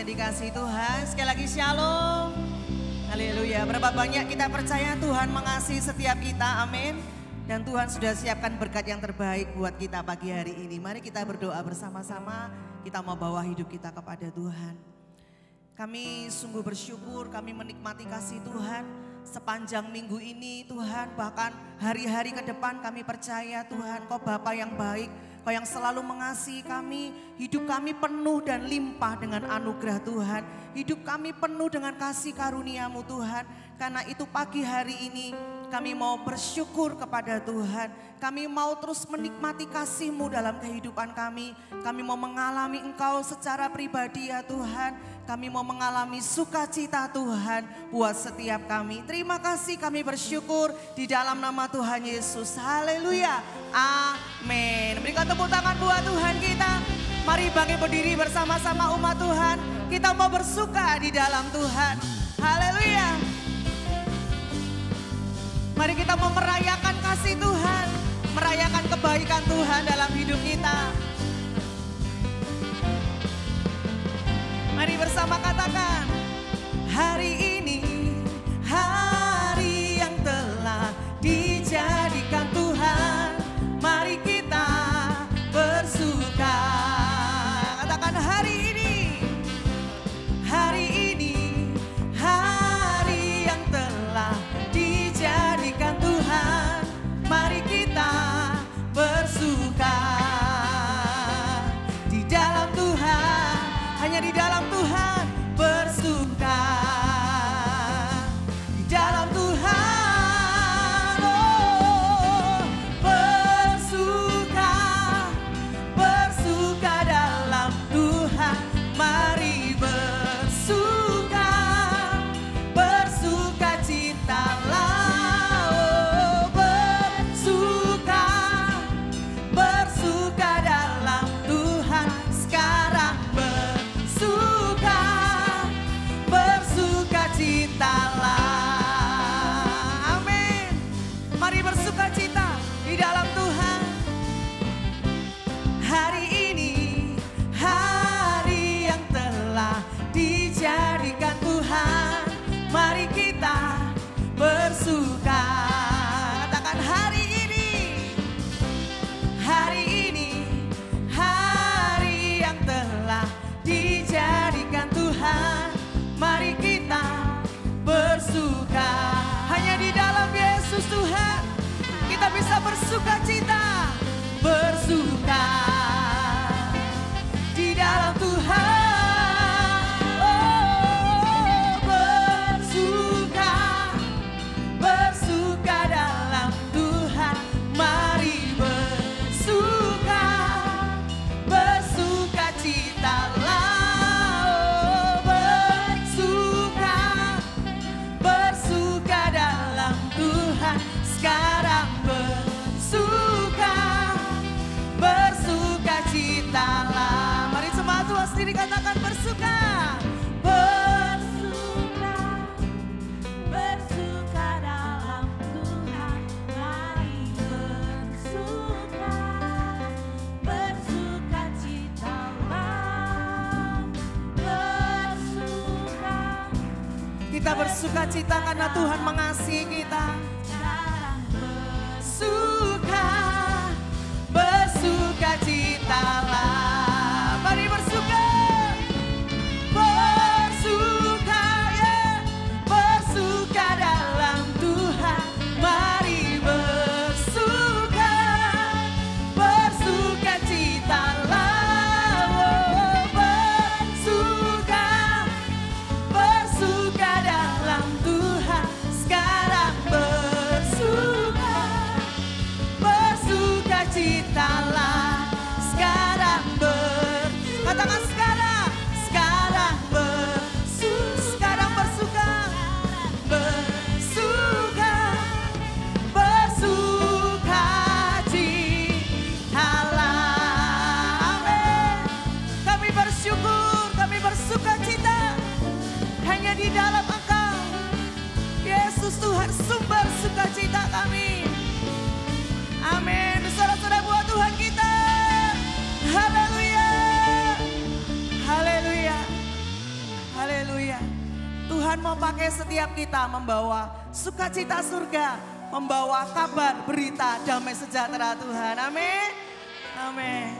yang dikasihi Tuhan, sekali lagi shalom. Haleluya, berapa banyak kita percaya Tuhan mengasihi setiap kita, amin. Dan Tuhan sudah siapkan berkat yang terbaik buat kita pagi hari ini. Mari kita berdoa bersama-sama, kita mau bawa hidup kita kepada Tuhan. Kami sungguh bersyukur, kami menikmati kasih Tuhan sepanjang minggu ini Tuhan. Bahkan hari-hari ke depan kami percaya Tuhan, Kau Bapa yang baik, Kau yang selalu mengasihi kami. Hidup kami penuh dan limpah dengan anugerah Tuhan. Hidup kami penuh dengan kasih karunia-Mu Tuhan. Karena itu pagi hari ini kami mau bersyukur kepada Tuhan. Kami mau terus menikmati kasih-Mu dalam kehidupan kami. Kami mau mengalami Engkau secara pribadi ya Tuhan. Kami mau mengalami sukacita Tuhan buat setiap kami. Terima kasih, kami bersyukur di dalam nama Tuhan Yesus. Haleluya. Amin. Berikan tepuk tangan buat Tuhan kita. Mari bangkit berdiri bersama-sama umat Tuhan. Kita mau bersuka di dalam Tuhan. Haleluya. Mari kita mau merayakan kasih Tuhan. Merayakan kebaikan Tuhan dalam hidup kita. Mari bersama katakan, hari ini hari yang telah dijadikan Tuhan. Mari kita bersuka. Katakan hari ini hari yang telah dijadikan Tuhan. Mari kita bersuka di dalam Tuhan. Hanya di dalam Tuhan bersuka. Di dalam Tuhan bersuka. Bersuka dalam Tuhan. Mari bersuka. Bersuka citalah. Bersuka. Bersuka dalam Tuhan. Sekarang bersuka, bersuka citalah. Amin. Mari bersuka cita di dalam Tuhan. Hari ini hari yang telah dijadikan Tuhan. Mari kita bersuka. Katakan hari ini hari yang telah dijadikan Tuhan. Mari kita bersuka. Hanya di dalam Yesus Tuhan kita bisa bersuka cita. Bersuka di dalam Tuhan. Oh, bersuka. Bersuka dalam Tuhan. Mari bersuka. Bersuka citalah. Sekarang bersuka, bersuka citalah. Mari semua Tuhan sendiri katakan bersuka. Bersuka, bersuka dalam Tuhan. Mari bersuka, bersuka citalah. Bersuka. Kita bersuka cita karena Tuhan mengasihi kita. Bersuka, bersuka citalah. Mari bersuka, bersuka ya, bersuka dalam Tuhan. Mari bersuka, bersuka citalah. Oh, bersuka, bersuka dalam Tuhan. Sekarang bersuka. pakai setiap kita membawa sukacita surga, membawa kabar, berita, damai sejahtera Tuhan. Amin. Amin.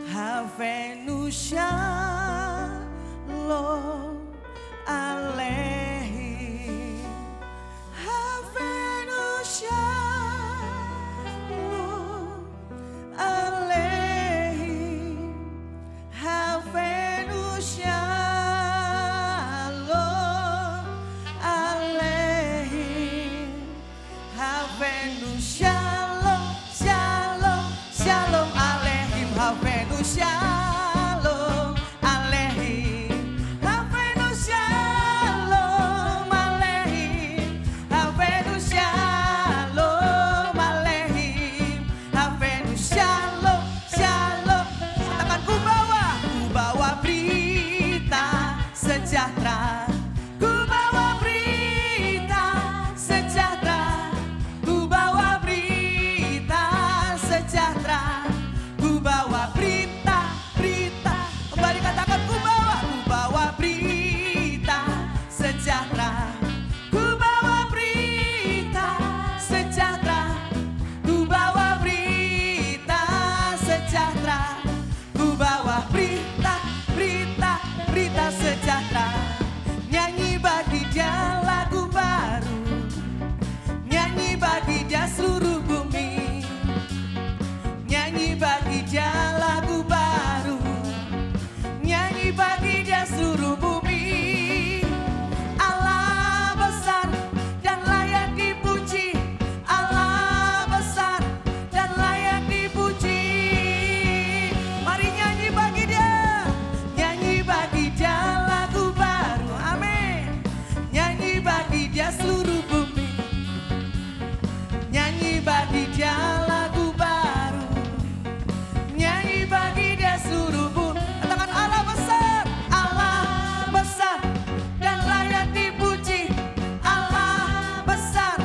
Havenu shalom aleichem. Havenu shalom aleichem. Havenu shalom aleichem. Havenu shalom, shalom, shalom aleichem. Havenu shalom aleichem. Havenu shalom aleichem. Havenu shalom aleichem. Havenu shalom, shalom. Katakan ku bawa berita sejahtera. Ku bawa berita sejahtera. Ku bawa berita sejahtera. Ku bawa berita. Kembali katakan ku bawa berita sejahtera. Ku bawa berita sejahtera. Ku bawa berita sejahtera. Ku bawa berita sejahtera. Nyanyi bagi dia lagu baru. Nyanyi bagi dia seluruh bumi. Nyanyi bagi dia lagu baru. Nyanyi bagi dia seluruh bumi. Allah besar dan layak dipuji. Allah besar dan layak dipuji. Mari nyanyi bagi dia. Nyanyi bagi dia lagu baru. Amin. Nyanyi bagi dia seluruh bumi. Nyanyi bagi dia lagu baru. Nyanyi bagi dia seluruh bumi. Katakan Allah besar dan layak dipuji. Allah besar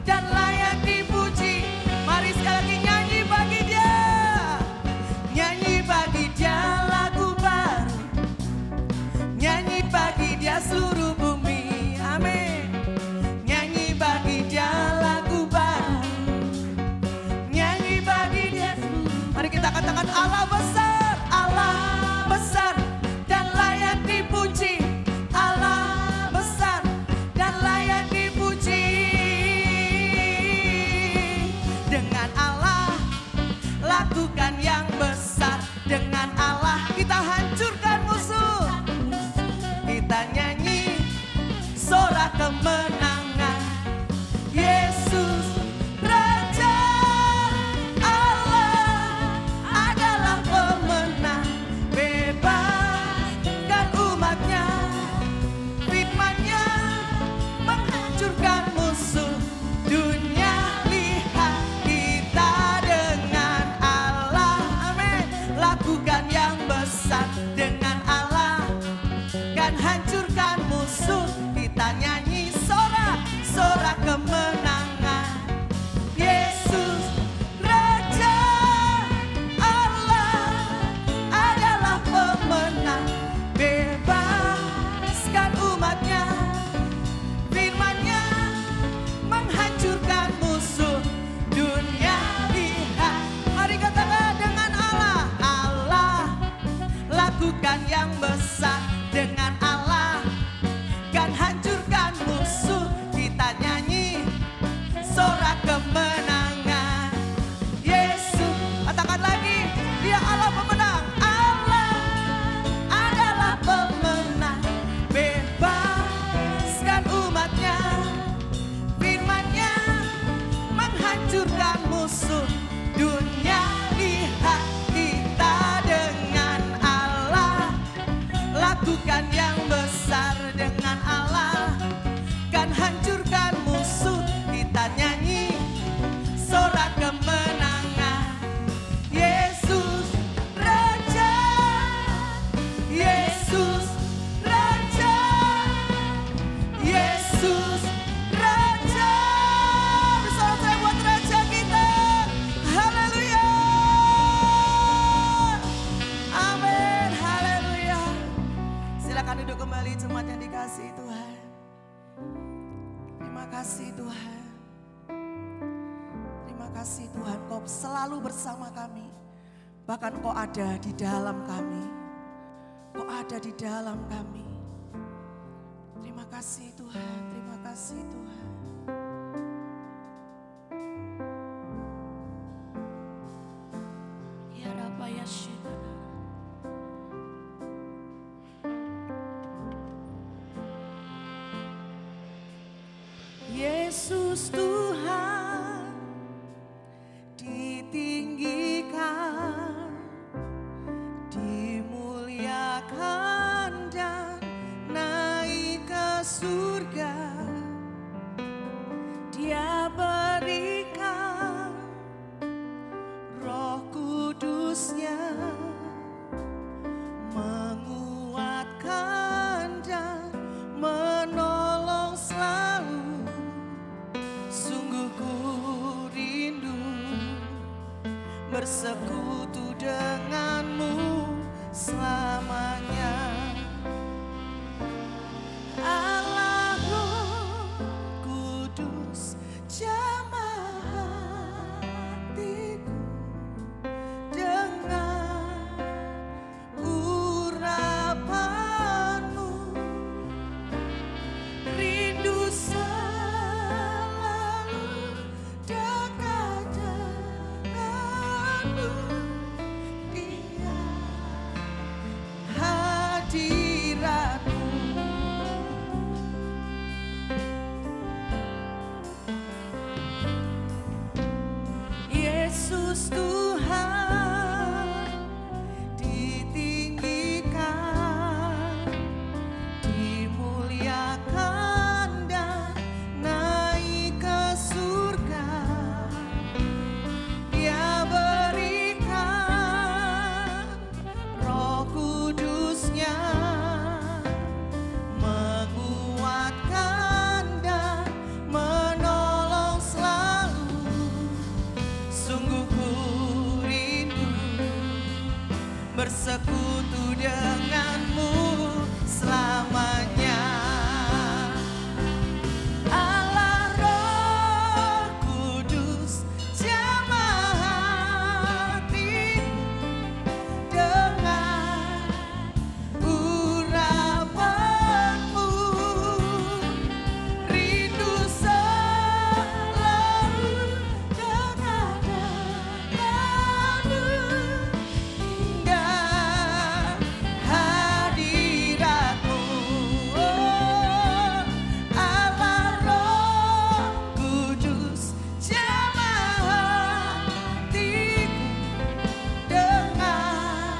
dan layak dipuji. Mari sekali lagi nyanyi bagi dia. Nyanyi bagi dia lagu baru. Nyanyi bagi dia seluruh bumi. Amin. Nyanyi bagi dia lagu baru. Nyanyi bagi dia seluruh. Mari kita katakan Allah besar dan layak dipuji. Allah besar dan layak dipuji. Dengan Allah lakukan yang besar. Dengan Allah kita hancurkan musuh. Kita nyanyi sorak kemenangan. Yesus Raja Allah adalah pemenang. Bebaskan umatnya. Firman-Nya menghancurkan musuh. Dunia lihat kita dengan Allah. Amin. Lakukan yang besar. Dengan Allah kan hancurkan musuh. Kita nyanyi sorak kemenangan. Yesus Raja Allah adalah pemenang. Bebaskan umatnya. Firman-Nya menghancurkan musuh. Dunia lihat. Mari katakan dengan Allah. Allah lakukan yang besar. Dengan Allah kan hancurkan musuh. Kita nyanyi sorak kemenangan. Yesus, katakan lagi, dia Allah pemenang. Allah adalah pemenang. Bebaskan umatnya. Firman-Nya menghancurkan musuh. Dunia lihat kita dengan Allah. Lakukan yang besar. Dengan Allah kan hancurkan musuh. Kita nyanyi sorak kemenangan. Yesus Raja. Yesus Raja. Yesus Raja. Bersama saya buat Raja kita. kasih Tuhan, Kau selalu bersama kami. Bahkan Kau ada di dalam kami. Kau ada di dalam kami. Terima kasih Tuhan, terima kasih Tuhan. Ya Rabba ya Shedana. Yesus Tuhan ditinggikan, dimuliakan dan naik ke surga. Dia berikan Roh Kudus-Nya, menguatkan dan menolong selalu. Sungguh ku rindu bersekutu denganmu selamanya. Allah Roh Kudus jamah hatiku dengan urapanmu. Rindu selalu dekat denganmu. Dia hadiratmu. Yesus Tuhan ditinggikan, dimuliakan dan naik ke surga. Dia berikan Roh Kudus-Nya, menguatkan dan menolong selalu. Sungguh ku rindu bersekutu denganmu selamanya. Allah Roh Kudus jamah hatiku dengan urapanmu. Rindu selalu dekat denganmu. Hingga hadiratmu. Allah Roh Kudus jamah hatiku dengan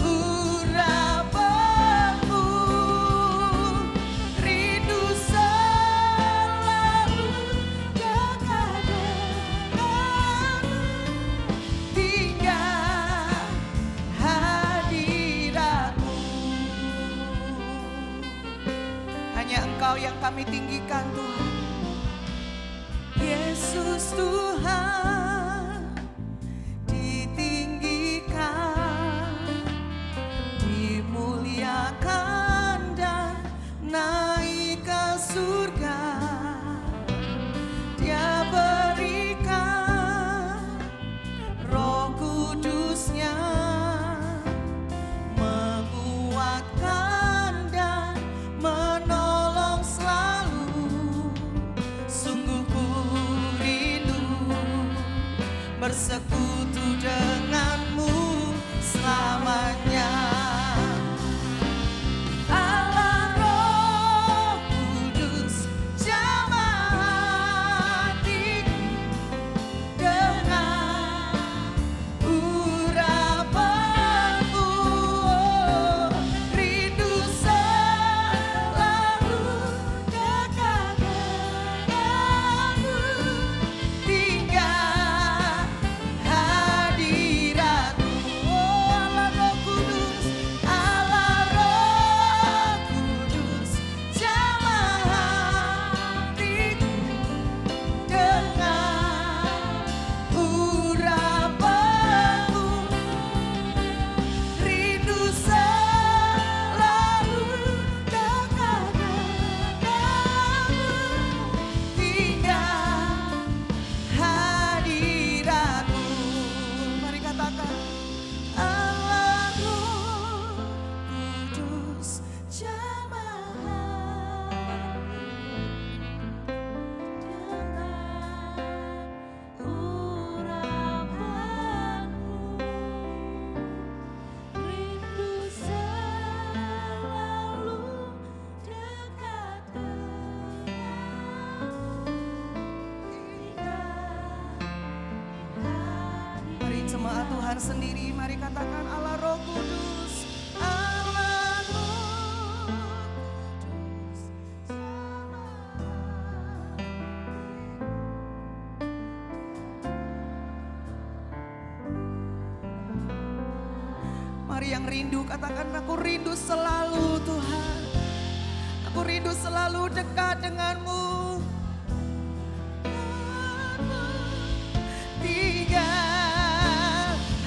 urapanmu. Rindu selalu dekat denganmu. Hingga hadiratmu. Hanya Engkau yang kami tinggikan Tuhan. Yesus Tuhan ditinggikan, dimuliakan dan naik ke surga. Dia berikan Roh Kudus-Nya, menguatkan dan menolong selalu. Sungguh ku rindu bersekutu denganmu selamanya. Allah Roh Kudus jamah hatiku dengan urapanmu. Rindu selalu dekat denganmu. Hingga Jemaat Tuhan sendiri, mari katakan Allah Roh Kudus, Allah Roh Kudus. Mari yang rindu katakan, aku rindu selalu Tuhan. Aku rindu selalu dekat denganmu. Tinggal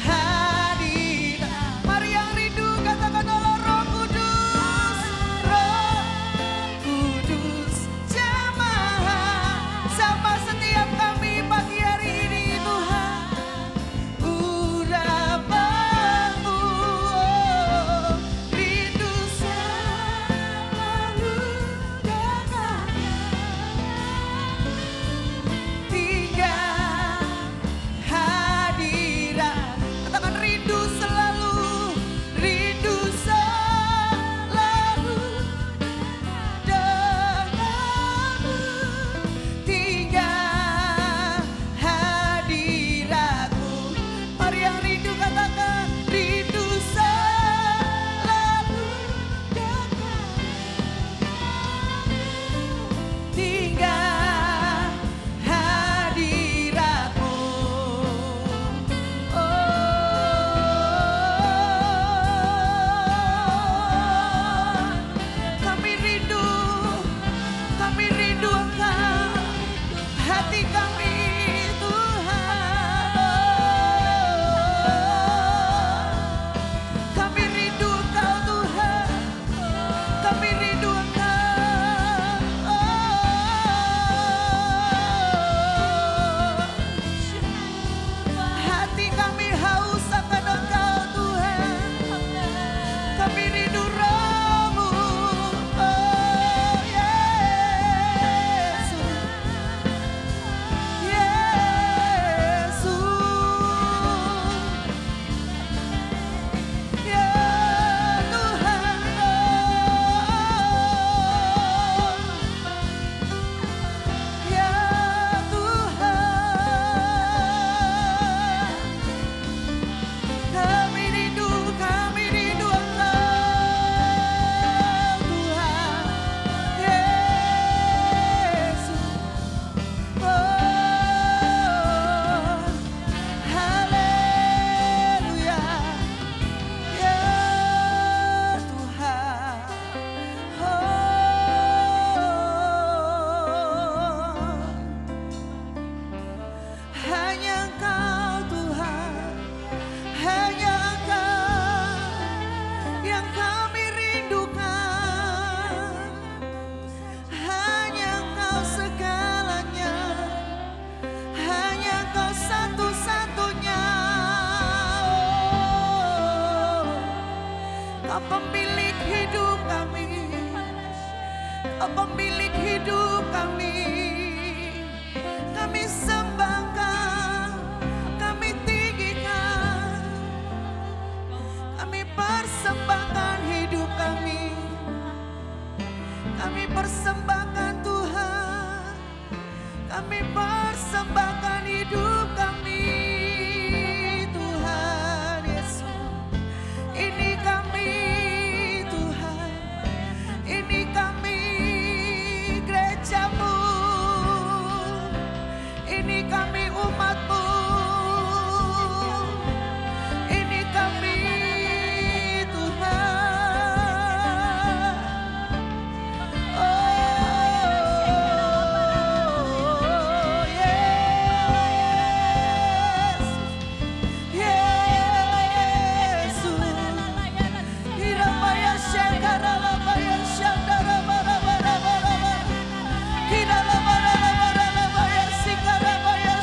hadirat. Mari yang rindu katakan Allah Roh Kudus. Roh Kudus jamaah sama setiap kami pagi hari ini Tuhan. Urapanmu rindu selalu dekat. Tinggal hadirat. Katakan rindu selalu, rindu selalu denganmu. Tinggal hadiratmu. Mari yang rindu katakan, rindu selalu denganmu. Tinggal hadiratmu. Kami rindu Engkau, hati kami Tuhan. Kami rindu Engkau Tuhan, kami rindu Engkau. Hati kami haus akan Engkau Tuhan. Kami rindu Roh-Mu. Oh Yesus, Yesus, ya Tuhan. Ya Tuhan, kami rindu Engkau Tuhan. Yesus, oh haleluya, ya Tuhan. Hanya Engkau Tuhan, hanya Engkau yang kami rindukan. Hanya Engkau segalanya, hanya Engkau satu-satunya. Kau pemilik hidup kami, Kau pemilik hidup kami. Kami sembahkan, kami tinggikan, kami persembahkan hidup kami. Kami persembahkan Tuhan, kami persembahkan hidup kami Tuhan Yesus. Ini kami Tuhan, ini kami gereja-Mu, ini kami umat-Mu, ini kami Tuhan. Oh yes, Yesus. Hirabaya Shekarabaya Shandarabara. Hirabaya Sikarabaya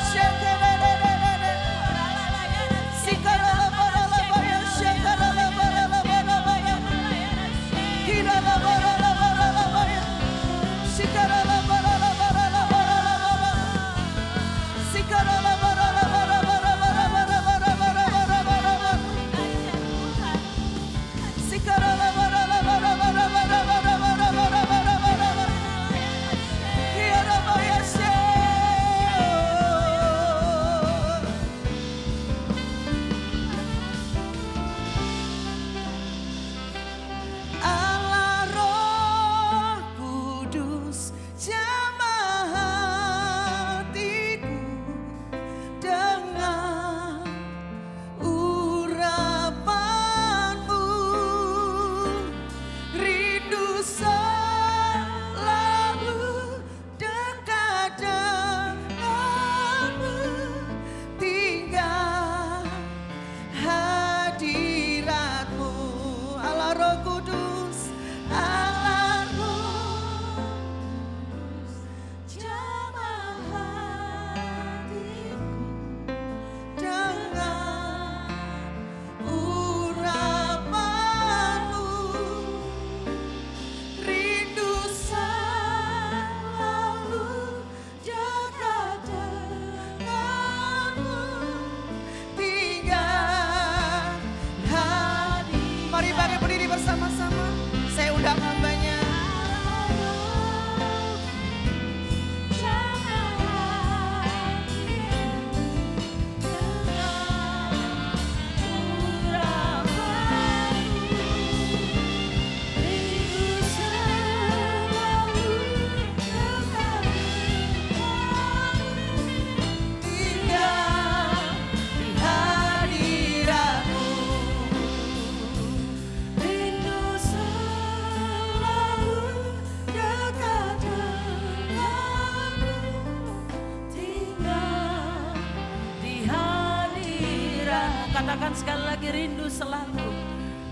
katakan sekali lagi, rindu selalu.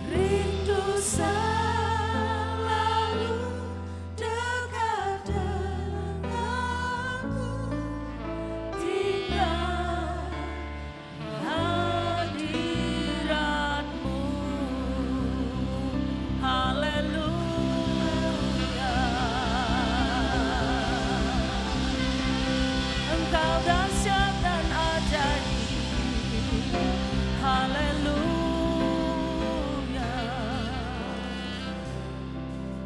Rindu selalu dekat denganmu, tinggal hadiratmu. Haleluya. Engkau dahsyat dan ajaib. Haleluya.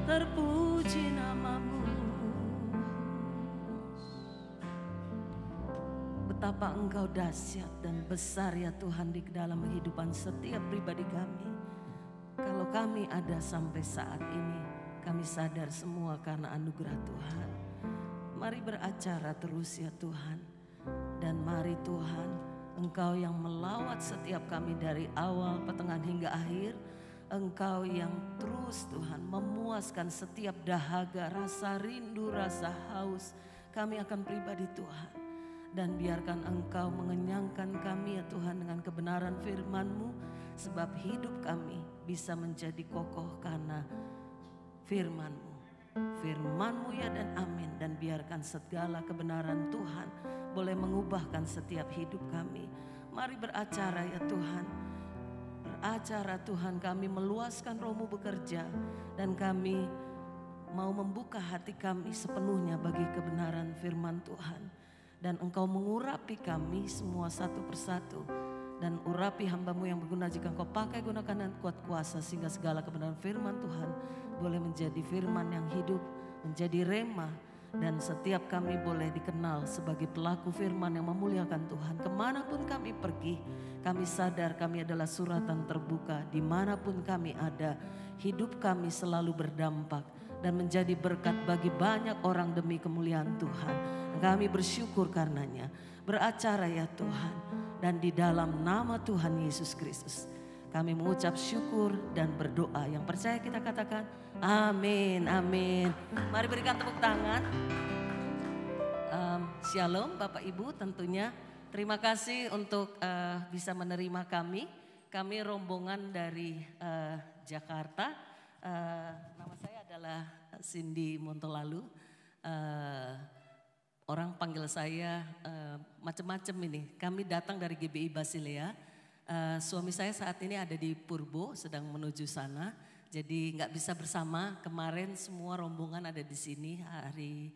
Terpuji namamu. Betapa engkau dahsyat dan besar ya Tuhan di dalam kehidupan setiap pribadi kami. Kalau kami ada sampai saat ini, kami sadar semua karena anugerah Tuhan. Mari beracara terus ya Tuhan. Dan mari Tuhan, Engkau yang melawat setiap kami dari awal, pertengahan hingga akhir. Engkau yang terus Tuhan memuaskan setiap dahaga, rasa rindu, rasa haus kami akan pribadi Tuhan. Dan biarkan Engkau mengenyangkan kami ya Tuhan dengan kebenaran firman-Mu. Sebab hidup kami bisa menjadi kokoh karena firman-Mu. Firman-Mu ya dan amin. Dan biarkan segala kebenaran Tuhan boleh mengubahkan setiap hidup kami. Mari beracara ya Tuhan. Beracara Tuhan, kami meluaskan Roh-Mu bekerja. Dan kami mau membuka hati kami sepenuhnya bagi kebenaran firman Tuhan. Dan Engkau mengurapi kami semua satu persatu. Dan urapi hamba-Mu yang berguna jika Engkau pakai gunakan dan kuat kuasa. Sehingga segala kebenaran firman Tuhan boleh menjadi firman yang hidup, menjadi rema. Dan setiap kami boleh dikenal sebagai pelaku firman yang memuliakan Tuhan. Kemanapun kami pergi, kami sadar kami adalah suratan terbuka. Dimanapun kami ada, hidup kami selalu berdampak dan menjadi berkat bagi banyak orang demi kemuliaan Tuhan. Kami bersyukur karenanya. Beracara ya Tuhan. Dan di dalam nama Tuhan Yesus Kristus, kami mengucap syukur dan berdoa. Yang percaya kita katakan amin, amin. Mari berikan tepuk tangan. Shalom Bapak Ibu, tentunya terima kasih untuk bisa menerima kami. Kami rombongan dari Jakarta. Nama saya adalah Cindy Montolalu. Orang panggil saya macam-macam ini. Kami datang dari GBI Basilea. Suami saya saat ini ada di Purbo, sedang menuju sana. Jadi nggak bisa bersama. Kemarin semua rombongan ada di sini hari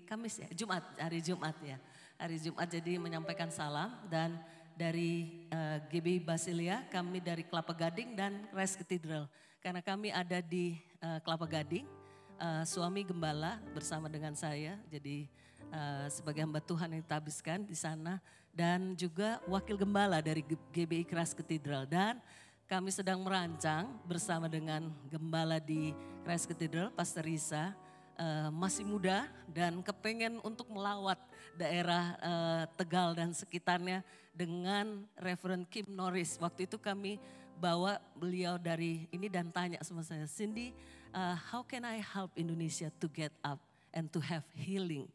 Kamis ya, hari Jumat ya. Hari Jumat jadi menyampaikan salam. Dan dari GBI Basilea, kami dari Kelapa Gading dan Christ Cathedral. Karena kami ada di Kelapa Gading, suami gembala bersama dengan saya. Jadi sebagai hamba Tuhan yang ditabiskan di sana. Dan juga wakil gembala dari GBI Christ Cathedral. Dan kami sedang merancang bersama dengan gembala di Christ Cathedral, Pastor Risa. Masih muda dan kepengen untuk melawat daerah Tegal dan sekitarnya dengan Reverend Kim Norris. Waktu itu kami bawa beliau dari ini dan tanya sama saya, Cindy, how can I help Indonesia to get up and to have healing?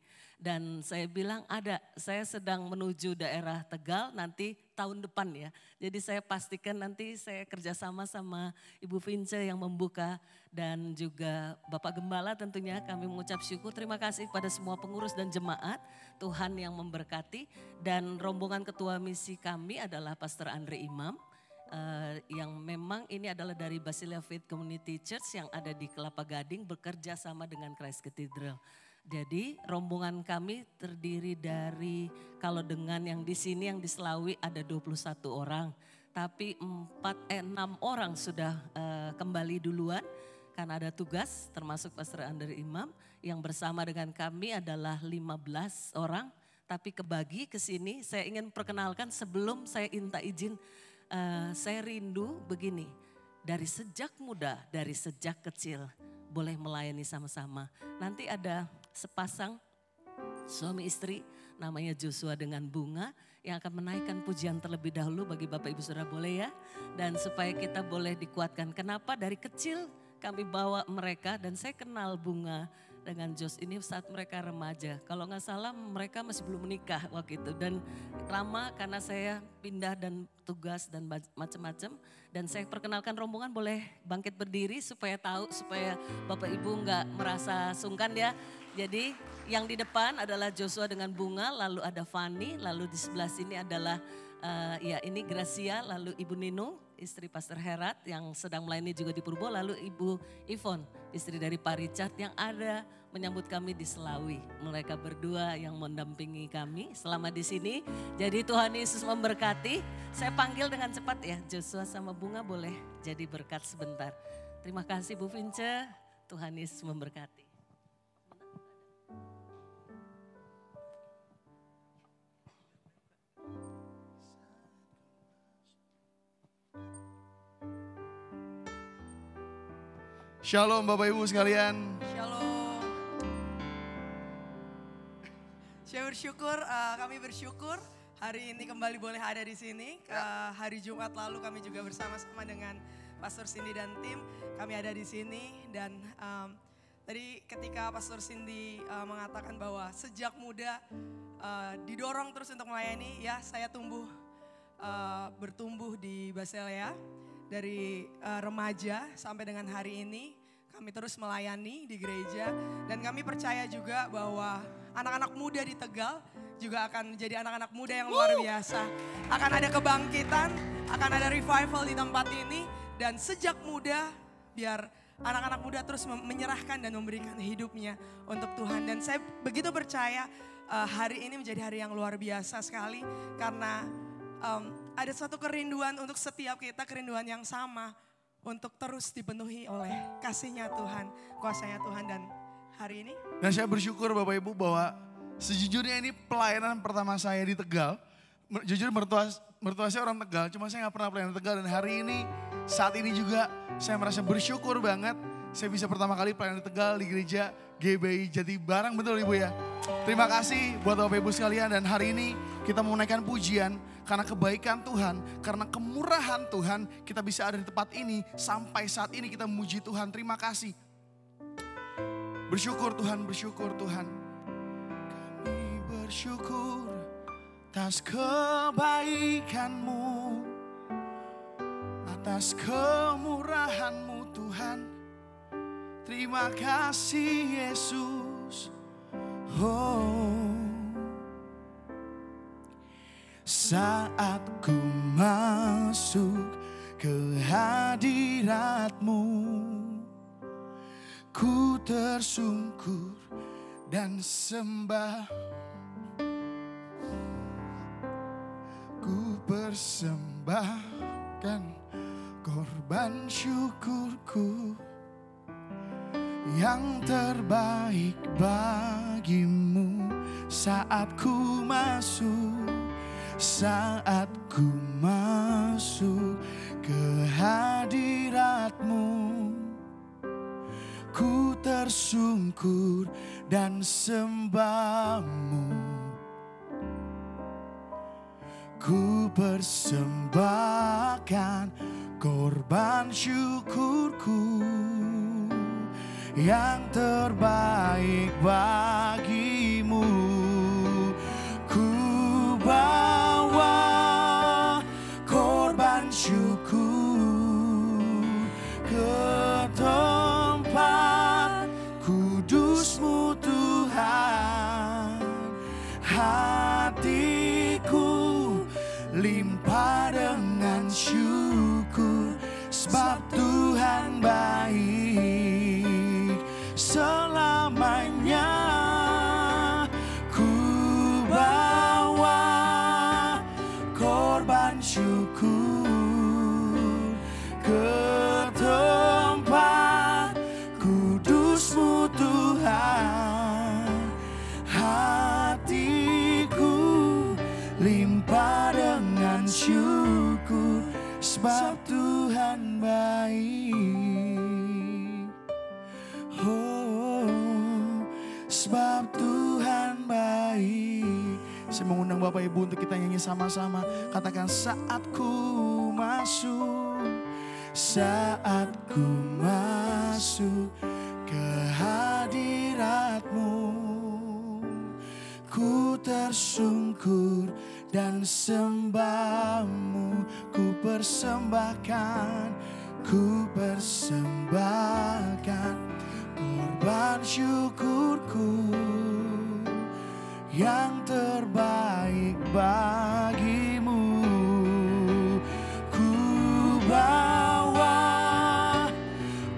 Dan saya bilang saya sedang menuju daerah Tegal nanti tahun depan ya. Jadi saya pastikan nanti saya kerjasama sama Ibu Vince yang membuka dan juga Bapak Gembala tentunya kami mengucap syukur. Terima kasih kepada semua pengurus dan jemaat, Tuhan yang memberkati. Dan rombongan ketua misi kami adalah Pastor Andre Imam. Yang memang ini adalah dari Basilea Faith Community Church yang ada di Kelapa Gading bekerja sama dengan Christ Cathedral. Jadi rombongan kami terdiri dari kalau dengan yang di sini yang di Selawi ada 21 orang. Tapi 6 orang sudah kembali duluan karena ada tugas termasuk Pastor Andre Imam. Yang bersama dengan kami adalah 15 orang. Tapi kebagi ke sini saya ingin perkenalkan sebelum saya minta izin. Saya rindu begini, dari sejak muda, dari sejak kecil boleh melayani sama-sama. Nanti ada sepasang suami istri namanya Joshua dengan Bunga yang akan menaikkan pujian terlebih dahulu bagi Bapak Ibu Saudara, boleh ya. Dan supaya kita boleh dikuatkan, kenapa dari kecil kami bawa mereka dan saya kenal Bunga dengan Jos ini saat mereka remaja. Kalau nggak salah mereka masih belum menikah waktu itu. Dan lama karena saya pindah dan tugas dan macam-macam. Dan saya perkenalkan rombongan boleh bangkit berdiri supaya tahu, supaya Bapak Ibu nggak merasa sungkan ya. Jadi yang di depan adalah Joshua dengan Bunga, lalu ada Fani, lalu di sebelah sini adalah ya ini Gracia, lalu Ibu Nino, istri Pastor Herat yang sedang melayani juga di Purbo, lalu Ibu Ivon, istri dari Pak Richard yang ada menyambut kami di Selawi. Mereka berdua yang mendampingi kami selama di sini. Jadi Tuhan Yesus memberkati. Saya panggil dengan cepat ya, Joshua sama Bunga boleh jadi berkat sebentar. Terima kasih Bu Vince, Tuhan Yesus memberkati. Shalom Bapak Ibu sekalian. Shalom. Saya bersyukur, kami bersyukur hari ini kembali boleh ada di sini. Hari Jumat lalu kami juga bersama-sama dengan Pastor Cindy dan tim. Kami ada di sini dan tadi ketika Pastor Cindy mengatakan bahwa sejak muda didorong terus untuk melayani, ya saya bertumbuh di Basilea. Dari remaja sampai dengan hari ini kami terus melayani di gereja dan kami percaya juga bahwa anak-anak muda di Tegal juga akan menjadi anak-anak muda yang luar biasa. Akan ada kebangkitan, akan ada revival di tempat ini dan sejak muda biar anak-anak muda terus menyerahkan dan memberikan hidupnya untuk Tuhan. Dan saya begitu percaya hari ini menjadi hari yang luar biasa sekali karena ada suatu kerinduan untuk setiap kita, kerinduan yang sama untuk terus dipenuhi oleh kasih-Nya Tuhan, kuasa-Nya Tuhan dan hari ini. Dan saya bersyukur Bapak Ibu bahwa sejujurnya ini pelayanan pertama saya di Tegal. Jujur mertua saya orang Tegal, cuma saya gak pernah pelayanan Tegal dan hari ini, saat ini juga saya merasa bersyukur banget. Saya bisa pertama kali pelayanan di Tegal di gereja GBI Jatibarang, betul Ibu ya. Terima kasih buat Bapak Ibu sekalian dan hari ini kita mau menaikkan pujian karena kebaikan Tuhan, karena kemurahan Tuhan kita bisa ada di tempat ini sampai saat ini kita memuji Tuhan. Terima kasih. Bersyukur Tuhan, bersyukur Tuhan. Kami bersyukur atas kebaikan-Mu, atas kemurahan-Mu Tuhan. Terima kasih Yesus. Oh. Saat ku masuk ke hadirat-Mu, ku tersungkur dan sembah. Ku persembahkan korban syukurku yang terbaik bagimu. Saat ku masuk, saat ku masuk ke hadirat-Mu, ku tersungkur dan sembah-Mu. Ku persembahkan korban syukurku yang terbaik bagimu. Ku bawa korban syukur ke tempat kudus-Mu Tuhan. Hatiku limpah dengan syukur sebab Tuhan baik selamanya. Ku bawa korban syukur ke tempat kudus-Mu Tuhan. Hatiku limpah dengan syukur sebab Tuhan baik. Oh, sebab Tuhan baik. Saya mengundang Bapak Ibu untuk kita nyanyi sama-sama. Katakan saat ku masuk, saat ku masuk kehadirat-Mu. Ku tersungkur dan sembah-Mu, ku persembahkan korban syukurku yang terbaik bagi-Mu. Ku bawa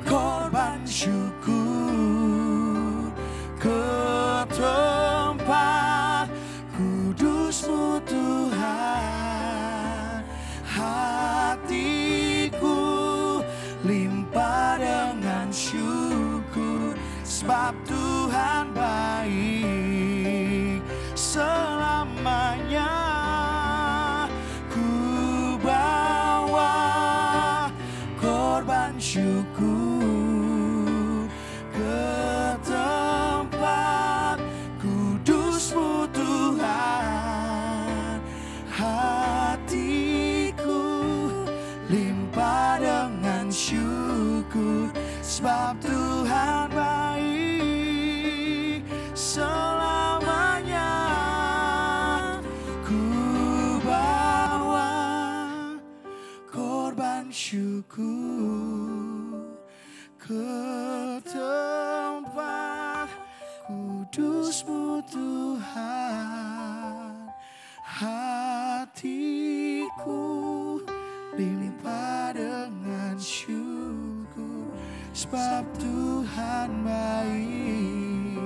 korban syukur ke tempat kudus-Mu Tuhan. Hatiku limpah dengan syukur, sebab Tuhan baik selamanya. Ku bawa korban syukur ke tempat kudus-Mu Tuhan. Hatiku limpah dengan syukur, sebab Tuhan baik selamanya. Ku bawa korban syukur ke tempat kudus-Mu Tuhan. Hatiku limpah dengan syukur, sebab Tuhan baik.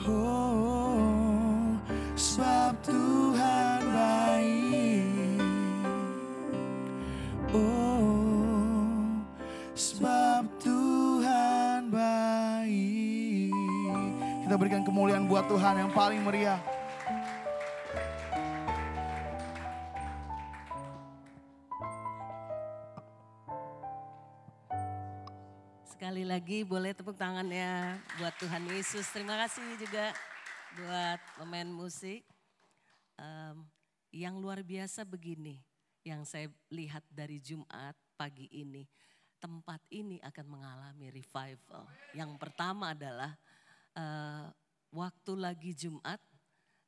Oh, sebab Tuhan baik. Oh, sebab Tuhan baik. Kita berikan kemuliaan buat Tuhan yang paling meriah. Sekali lagi boleh tepuk tangannya buat Tuhan Yesus. Terima kasih juga buat pemain musik. Yang luar biasa begini, yang saya lihat dari Jumat pagi ini. Tempat ini akan mengalami revival. Yang pertama adalah waktu lagi Jumat,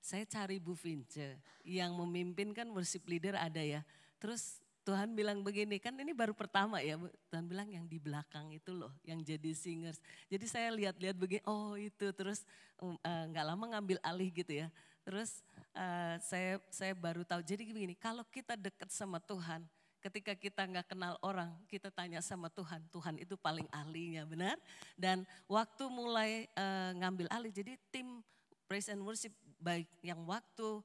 saya cari Bu Vince. Yang memimpin kan worship leader ada ya. Terus Tuhan bilang begini, kan ini baru pertama ya, Tuhan bilang yang di belakang itu loh, yang jadi singers. Jadi saya lihat-lihat begini, oh itu, terus nggak lama ngambil alih gitu ya. Terus saya baru tahu, jadi begini, kalau kita dekat sama Tuhan, ketika kita nggak kenal orang, kita tanya sama Tuhan, Tuhan itu paling ahlinya, benar? Dan waktu mulai ngambil alih, jadi tim praise and worship baik yang waktu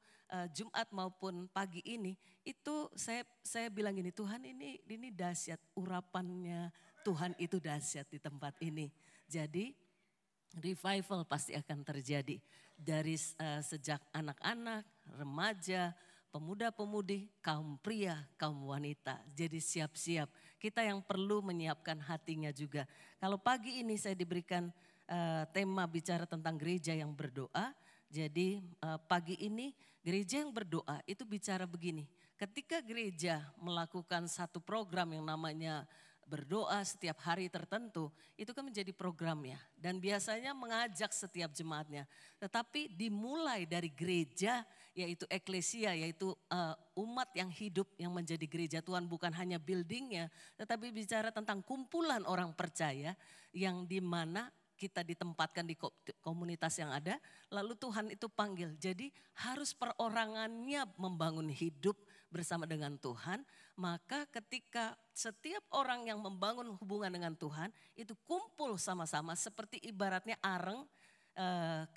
Jumat maupun pagi ini, itu saya bilang gini, Tuhan ini dahsyat, urapannya Tuhan itu dahsyat di tempat ini. Jadi revival pasti akan terjadi dari sejak anak-anak, remaja, pemuda-pemudi, kaum pria, kaum wanita. Jadi siap-siap, kita yang perlu menyiapkan hatinya juga. Kalau pagi ini saya diberikan tema bicara tentang gereja yang berdoa. Jadi pagi ini gereja yang berdoa itu bicara begini. Ketika gereja melakukan satu program yang namanya berdoa setiap hari tertentu, itu kan menjadi programnya. Dan biasanya mengajak setiap jemaatnya. Tetapi dimulai dari gereja, yaitu eklesia, yaitu umat yang hidup yang menjadi gereja Tuhan. Bukan hanya buildingnya, tetapi bicara tentang kumpulan orang percaya yang dimana kita ditempatkan di komunitas yang ada, lalu Tuhan itu panggil. Jadi harus perorangannya membangun hidup bersama dengan Tuhan, maka ketika setiap orang yang membangun hubungan dengan Tuhan, itu kumpul sama-sama seperti ibaratnya areng,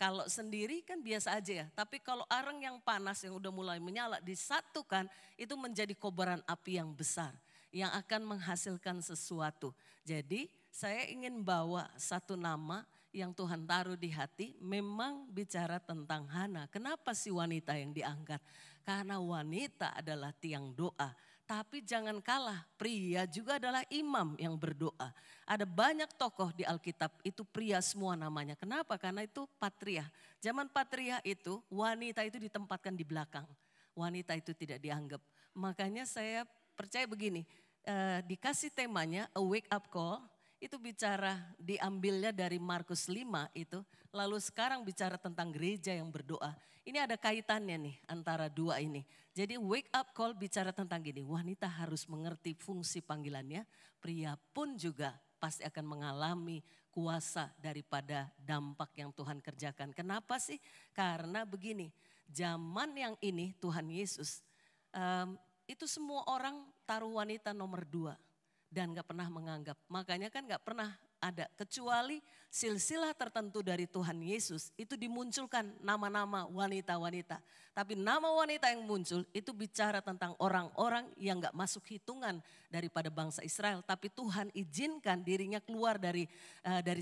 kalau sendiri kan biasa aja ya, tapi kalau areng yang panas yang udah mulai menyala disatukan, itu menjadi kobaran api yang besar, yang akan menghasilkan sesuatu. Jadi saya ingin bawa satu nama yang Tuhan taruh di hati, memang bicara tentang Hana. Kenapa si wanita yang diangkat? Karena wanita adalah tiang doa. Tapi jangan kalah, pria juga adalah imam yang berdoa. Ada banyak tokoh di Alkitab itu pria semua namanya. Kenapa? Karena itu patria. Zaman patria itu wanita itu ditempatkan di belakang. Wanita itu tidak dianggap. Makanya saya percaya begini, dikasih temanya a wake up call. itu bicara diambilnya dari Markus 5 itu. Lalu sekarang bicara tentang gereja yang berdoa. Ini ada kaitannya nih antara dua ini. Jadi wake up call bicara tentang gini, wanita harus mengerti fungsi panggilannya. Pria pun juga pasti akan mengalami kuasa daripada dampak yang Tuhan kerjakan. Kenapa sih? Karena begini, zaman yang ini Tuhan Yesus itu semua orang taruh wanita nomor 2 dan gak pernah menganggap. Makanya kan gak pernah ada kecuali silsilah tertentu dari Tuhan Yesus itu dimunculkan nama-nama wanita-wanita. Tapi nama wanita yang muncul itu bicara tentang orang-orang yang gak masuk hitungan daripada bangsa Israel. Tapi Tuhan izinkan dirinya keluar dari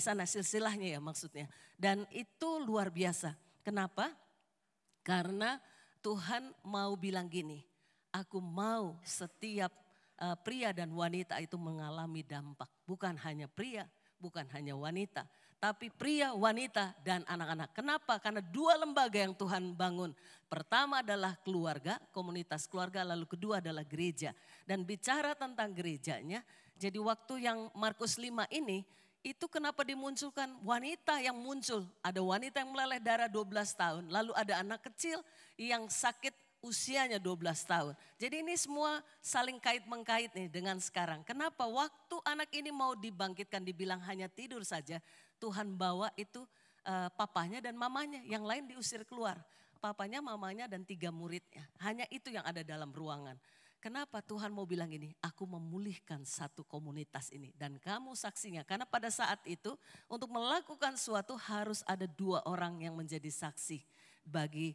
sana silsilahnya ya maksudnya. Dan itu luar biasa. Kenapa? Karena Tuhan mau bilang gini, aku mau setiap pria dan wanita itu mengalami dampak. Bukan hanya pria, bukan hanya wanita. Tapi pria, wanita, dan anak-anak. Kenapa? Karena 2 lembaga yang Tuhan bangun. Pertama adalah keluarga, komunitas keluarga. Lalu kedua adalah gereja. Dan bicara tentang gerejanya, jadi waktu yang Markus 5 ini, itu kenapa dimunculkan wanita yang muncul. Ada wanita yang meleleh darah 12 tahun. Lalu ada anak kecil yang sakit usianya 12 tahun. Jadi ini semua saling kait-mengkait nih dengan sekarang. Kenapa? Waktu anak ini mau dibangkitkan dibilang hanya tidur saja. Tuhan bawa itu papanya dan mamanya. Yang lain diusir keluar. Papanya, mamanya dan 3 muridnya. Hanya itu yang ada dalam ruangan. Kenapa Tuhan mau bilang ini? Aku memulihkan satu komunitas ini. Dan kamu saksinya. Karena pada saat itu untuk melakukan suatu harus ada 2 orang yang menjadi saksi bagi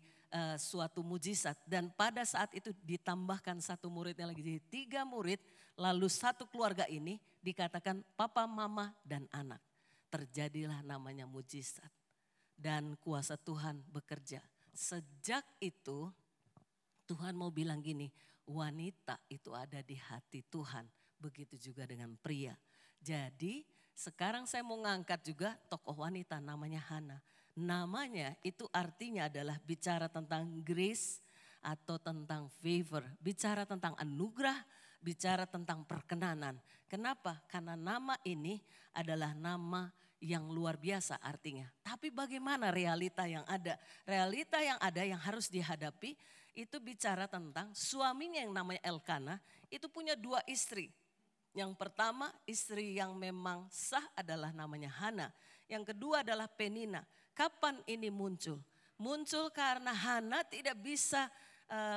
suatu mujizat. Dan pada saat itu ditambahkan 1 muridnya lagi. Jadi 3 murid lalu 1 keluarga ini dikatakan papa, mama dan anak. Terjadilah namanya mujizat. Dan kuasa Tuhan bekerja. Sejak itu Tuhan mau bilang gini, wanita itu ada di hati Tuhan. Begitu juga dengan pria. Jadi sekarang saya mau ngangkat juga tokoh wanita namanya Hana. Namanya itu artinya adalah bicara tentang grace atau tentang favor. Bicara tentang anugerah, bicara tentang perkenanan. Kenapa? Karena nama ini adalah nama yang luar biasa artinya. Tapi bagaimana realita yang ada? Realita yang ada yang harus dihadapi itu bicara tentang suaminya yang namanya Elkana itu punya 2 istri. Yang pertama istri yang memang sah adalah namanya Hana. Yang kedua adalah Penina. Kapan ini muncul? Muncul karena Hana tidak bisa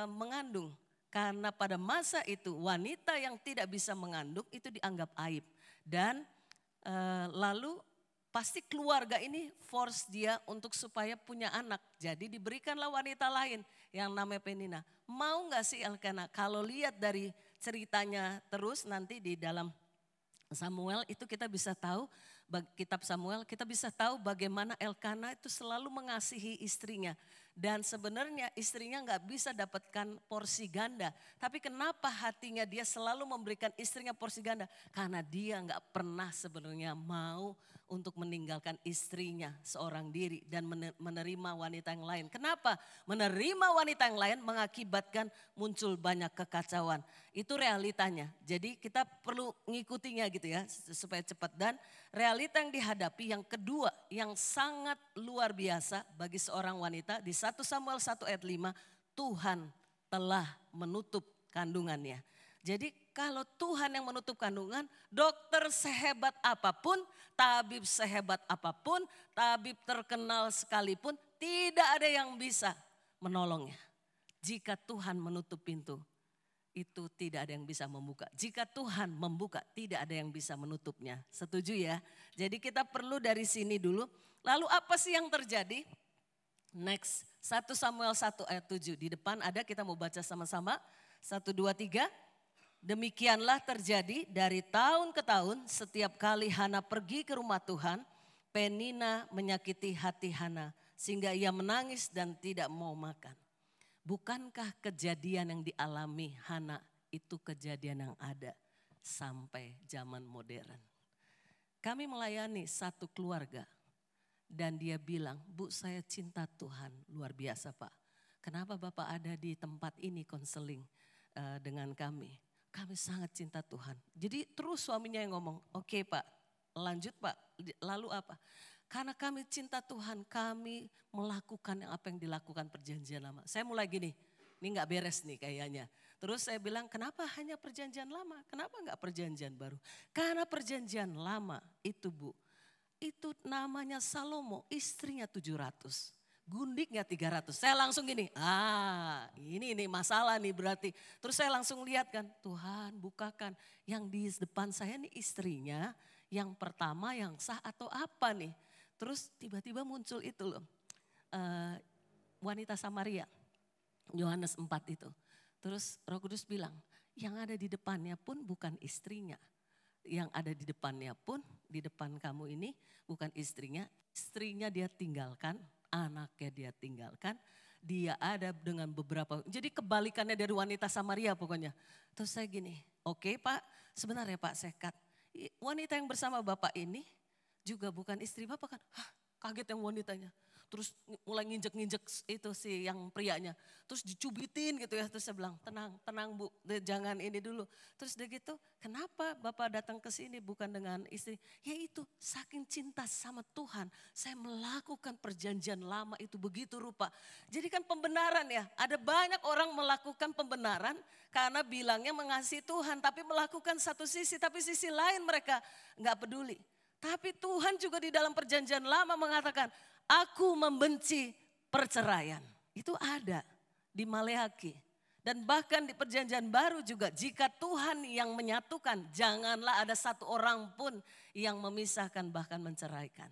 mengandung. Karena pada masa itu wanita yang tidak bisa mengandung itu dianggap aib. Dan lalu pasti keluarga ini force dia untuk supaya punya anak. Jadi diberikanlah wanita lain yang namanya Penina. Mau gak sih Elkana? Kalau lihat dari ceritanya terus nanti di dalam Samuel itu kita bisa tahu, kitab Samuel kita bisa tahu bagaimana Elkana itu selalu mengasihi istrinya. Dan sebenarnya istrinya gak bisa dapatkan porsi ganda. Tapi kenapa hatinya dia selalu memberikan istrinya porsi ganda? Karena dia gak pernah sebenarnya mau untuk meninggalkan istrinya seorang diri dan menerima wanita yang lain. Kenapa? Menerima wanita yang lain mengakibatkan muncul banyak kekacauan. Itu realitanya. Jadi kita perlu ngikutinya gitu ya supaya cepat. Dan realita yang dihadapi yang kedua yang sangat luar biasa bagi seorang wanita di 1 Samuel 1 ayat 5, Tuhan telah menutup kandungannya. Jadi kalau Tuhan yang menutup kandungan, dokter sehebat apapun, tabib sehebat apapun, tabib terkenal sekalipun, tidak ada yang bisa menolongnya. Jika Tuhan menutup pintu, itu tidak ada yang bisa membuka. Jika Tuhan membuka, tidak ada yang bisa menutupnya. Setuju ya? Jadi kita perlu dari sini dulu. Lalu apa sih yang terjadi? Next, 1 Samuel 1 ayat 7. Di depan ada, kita mau baca sama-sama. 1, 2, 3. Demikianlah terjadi dari tahun ke tahun setiap kali Hana pergi ke rumah Tuhan, Penina menyakiti hati Hana sehingga ia menangis dan tidak mau makan. Bukankah kejadian yang dialami Hana itu kejadian yang ada sampai zaman modern? Kami melayani satu keluarga dan dia bilang, Bu saya cinta Tuhan, luar biasa Pak. Kenapa Bapak ada di tempat ini konseling dengan kami? Kami sangat cinta Tuhan. Jadi terus suaminya yang ngomong, oke Pak, lanjut Pak, lalu apa? Karena kami cinta Tuhan, kami melakukan apa yang dilakukan perjanjian lama. Saya mulai gini, ini gak beres nih kayaknya. Terus saya bilang, kenapa hanya perjanjian lama? Kenapa gak perjanjian baru? Karena perjanjian lama itu Bu, itu namanya Salomo, istrinya 700. Gundiknya 300. Saya langsung gini, ini masalah nih berarti. Terus saya langsung lihat kan, Tuhan bukakan yang di depan saya nih istrinya, yang pertama yang sah atau apa nih. Terus tiba-tiba muncul itu loh, wanita Samaria, Yohanes 4 itu. Terus Roh Kudus bilang, yang ada di depannya pun bukan istrinya. Yang ada di depannya pun, di depan kamu ini bukan istrinya. Istrinya dia tinggalkan, anaknya dia tinggalkan. Dia ada dengan beberapa, jadi kebalikannya dari wanita Samaria pokoknya. Terus saya gini, oke Pak, sebenarnya Pak Sekat. Wanita yang bersama Bapak ini juga bukan istri Bapak kan. Kaget yang wanitanya. Terus mulai nginjek-nginjek itu si yang prianya. Terus dicubitin gitu ya. Terus saya bilang, tenang Bu, jangan ini dulu. Terus dia gitu, kenapa Bapak datang ke sini bukan dengan istri? Ya itu, saking cinta sama Tuhan, saya melakukan perjanjian lama itu begitu rupa. Jadi kan pembenaran ya, ada banyak orang melakukan pembenaran karena bilangnya mengasihi Tuhan. Tapi melakukan satu sisi, tapi sisi lain mereka gak peduli. Tapi Tuhan juga di dalam perjanjian lama mengatakan, aku membenci perceraian. Itu ada di Maleakhi. Dan bahkan di perjanjian baru juga, jika Tuhan yang menyatukan, janganlah ada satu orang pun yang memisahkan bahkan menceraikan.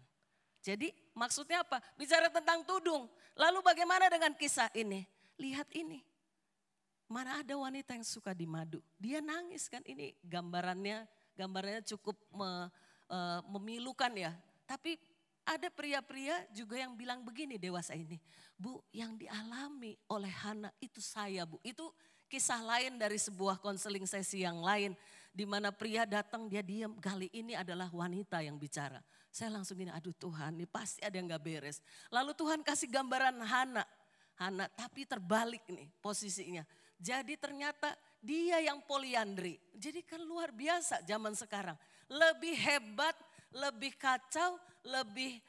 Jadi maksudnya apa? Bicara tentang tudung. Lalu bagaimana dengan kisah ini? Lihat ini. Mana ada wanita yang suka di madu. Dia nangis kan, ini gambarnya cukup memilukan ya. Tapi ada pria-pria juga yang bilang begini dewasa ini. Bu, yang dialami oleh Hana itu saya Bu. Itu kisah lain dari sebuah konseling sesi yang lain. Di mana pria datang dia diam. Kali ini adalah wanita yang bicara. Saya langsung gini, aduh Tuhan ini pasti ada yang gak beres. Lalu Tuhan kasih gambaran Hana. Tapi terbalik nih posisinya. Jadi ternyata dia yang poliandri. Jadi kan luar biasa zaman sekarang. Lebih hebat, lebih kacau, lebih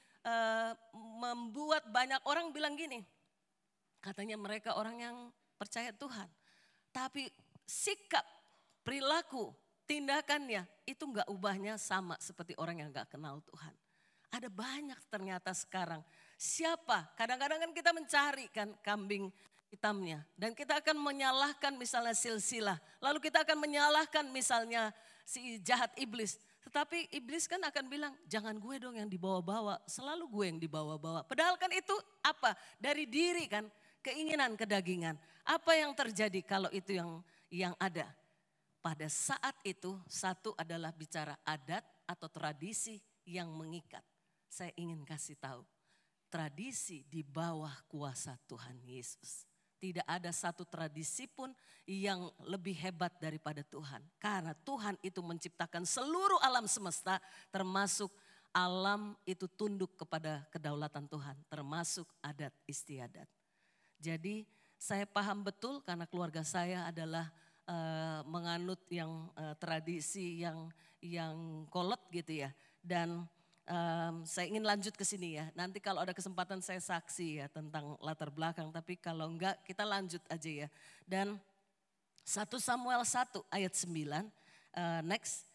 membuat banyak orang bilang gini. Katanya mereka orang yang percaya Tuhan. Tapi sikap, perilaku, tindakannya itu gak ubahnya sama seperti orang yang gak kenal Tuhan. Ada banyak ternyata sekarang. Siapa? Kadang-kadang kan kita mencari kan kambing hitamnya. Dan kita akan menyalahkan misalnya silsilah. Lalu kita akan menyalahkan misalnya si jahat iblis. Tetapi iblis kan akan bilang, jangan gue dong yang dibawa-bawa, selalu gue yang dibawa-bawa. Padahal kan itu apa? Dari diri kan, keinginan kedagingan. Apa yang terjadi kalau itu yang ada? Pada saat itu, satu adalah bicara adat atau tradisi yang mengikat. Saya ingin kasih tahu, tradisi di bawah kuasa Tuhan Yesus. Tidak ada satu tradisi pun yang lebih hebat daripada Tuhan. Karena Tuhan itu menciptakan seluruh alam semesta, termasuk alam itu tunduk kepada kedaulatan Tuhan. Termasuk adat istiadat. Jadi saya paham betul karena keluarga saya adalah menganut yang tradisi yang kolot gitu ya. Dan saya ingin lanjut ke sini ya. Nanti kalau ada kesempatan saya saksi ya tentang latar belakang. Tapi kalau enggak kita lanjut aja ya. Dan 1 Samuel 1 ayat 9. Next.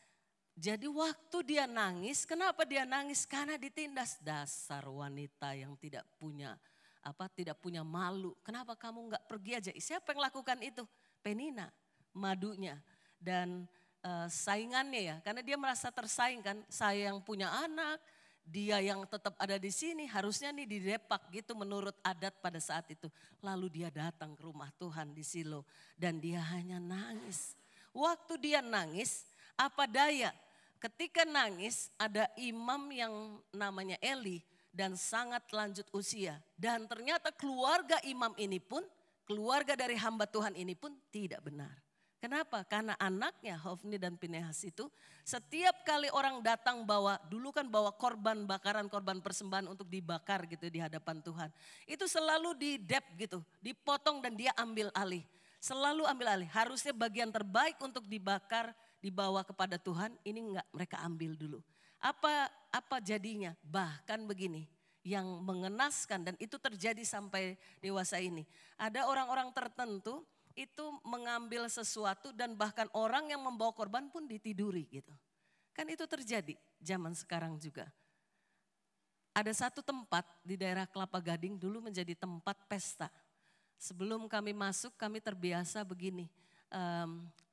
Jadi waktu dia nangis, kenapa dia nangis? Karena ditindas. Dasar wanita yang tidak punya malu. Kenapa kamu enggak pergi aja? Siapa yang lakukan itu? Penina, madunya. Dan saingannya ya, karena dia merasa tersaing kan, saya yang punya anak, dia yang tetap ada di sini, harusnya nih didepak gitu menurut adat pada saat itu. Lalu dia datang ke rumah Tuhan di Silo dan dia hanya nangis. Waktu dia nangis, apa daya, ketika nangis ada imam yang namanya Eli dan sangat lanjut usia. Dan ternyata keluarga imam ini pun, keluarga dari hamba Tuhan ini pun tidak benar. Kenapa? Karena anaknya Hofni dan Pinehas itu setiap kali orang datang dulu kan bawa korban bakaran, korban persembahan untuk dibakar gitu di hadapan Tuhan. Itu selalu didep gitu, dipotong dan dia ambil alih. Selalu ambil alih, harusnya bagian terbaik untuk dibakar, dibawa kepada Tuhan, ini enggak mereka ambil dulu. Apa jadinya? Bahkan begini, yang mengenaskan dan itu terjadi sampai dewasa ini. Ada orang-orang tertentu itu mengambil sesuatu dan bahkan orang yang membawa korban pun ditiduri gitu. Kan itu terjadi zaman sekarang juga. Ada satu tempat di daerah Kelapa Gading dulu menjadi tempat pesta. Sebelum kami masuk kami terbiasa begini.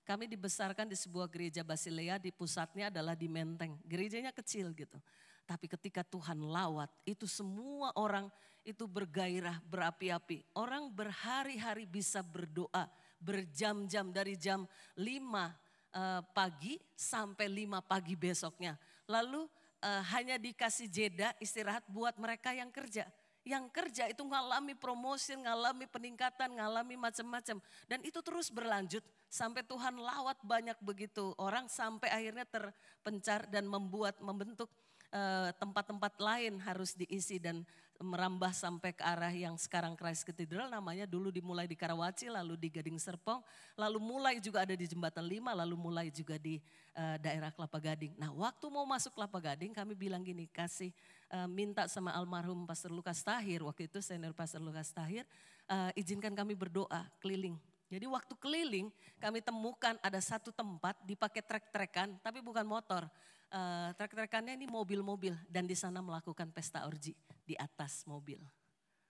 Kami dibesarkan di sebuah gereja Basilea, di pusatnya adalah di Menteng. Gerejanya kecil gitu. Tapi ketika Tuhan lawat, itu semua orang itu bergairah, berapi-api. Orang berhari-hari bisa berdoa, berjam-jam dari jam 5 pagi sampai 5 pagi besoknya. Lalu hanya dikasih jeda istirahat buat mereka yang kerja. Yang kerja itu ngalami promosi, ngalami peningkatan, ngalami macam-macam. Dan itu terus berlanjut sampai Tuhan lawat banyak begitu orang sampai akhirnya terpencar dan membentuk tempat-tempat lain harus diisi dan merambah sampai ke arah yang sekarang Christ Cathedral, namanya dulu dimulai di Karawaci, lalu di Gading Serpong, lalu mulai juga ada di Jembatan 5, lalu mulai juga di daerah Kelapa Gading. Nah waktu mau masuk Kelapa Gading kami bilang gini, minta sama almarhum Pastor Lukas Tahir, waktu itu senior Pastor Lukas Tahir, izinkan kami berdoa keliling. Jadi waktu keliling kami temukan ada satu tempat dipakai trek-trekan tapi bukan motor. Trek-trekannya ini mobil-mobil dan di sana melakukan pesta orgi di atas mobil.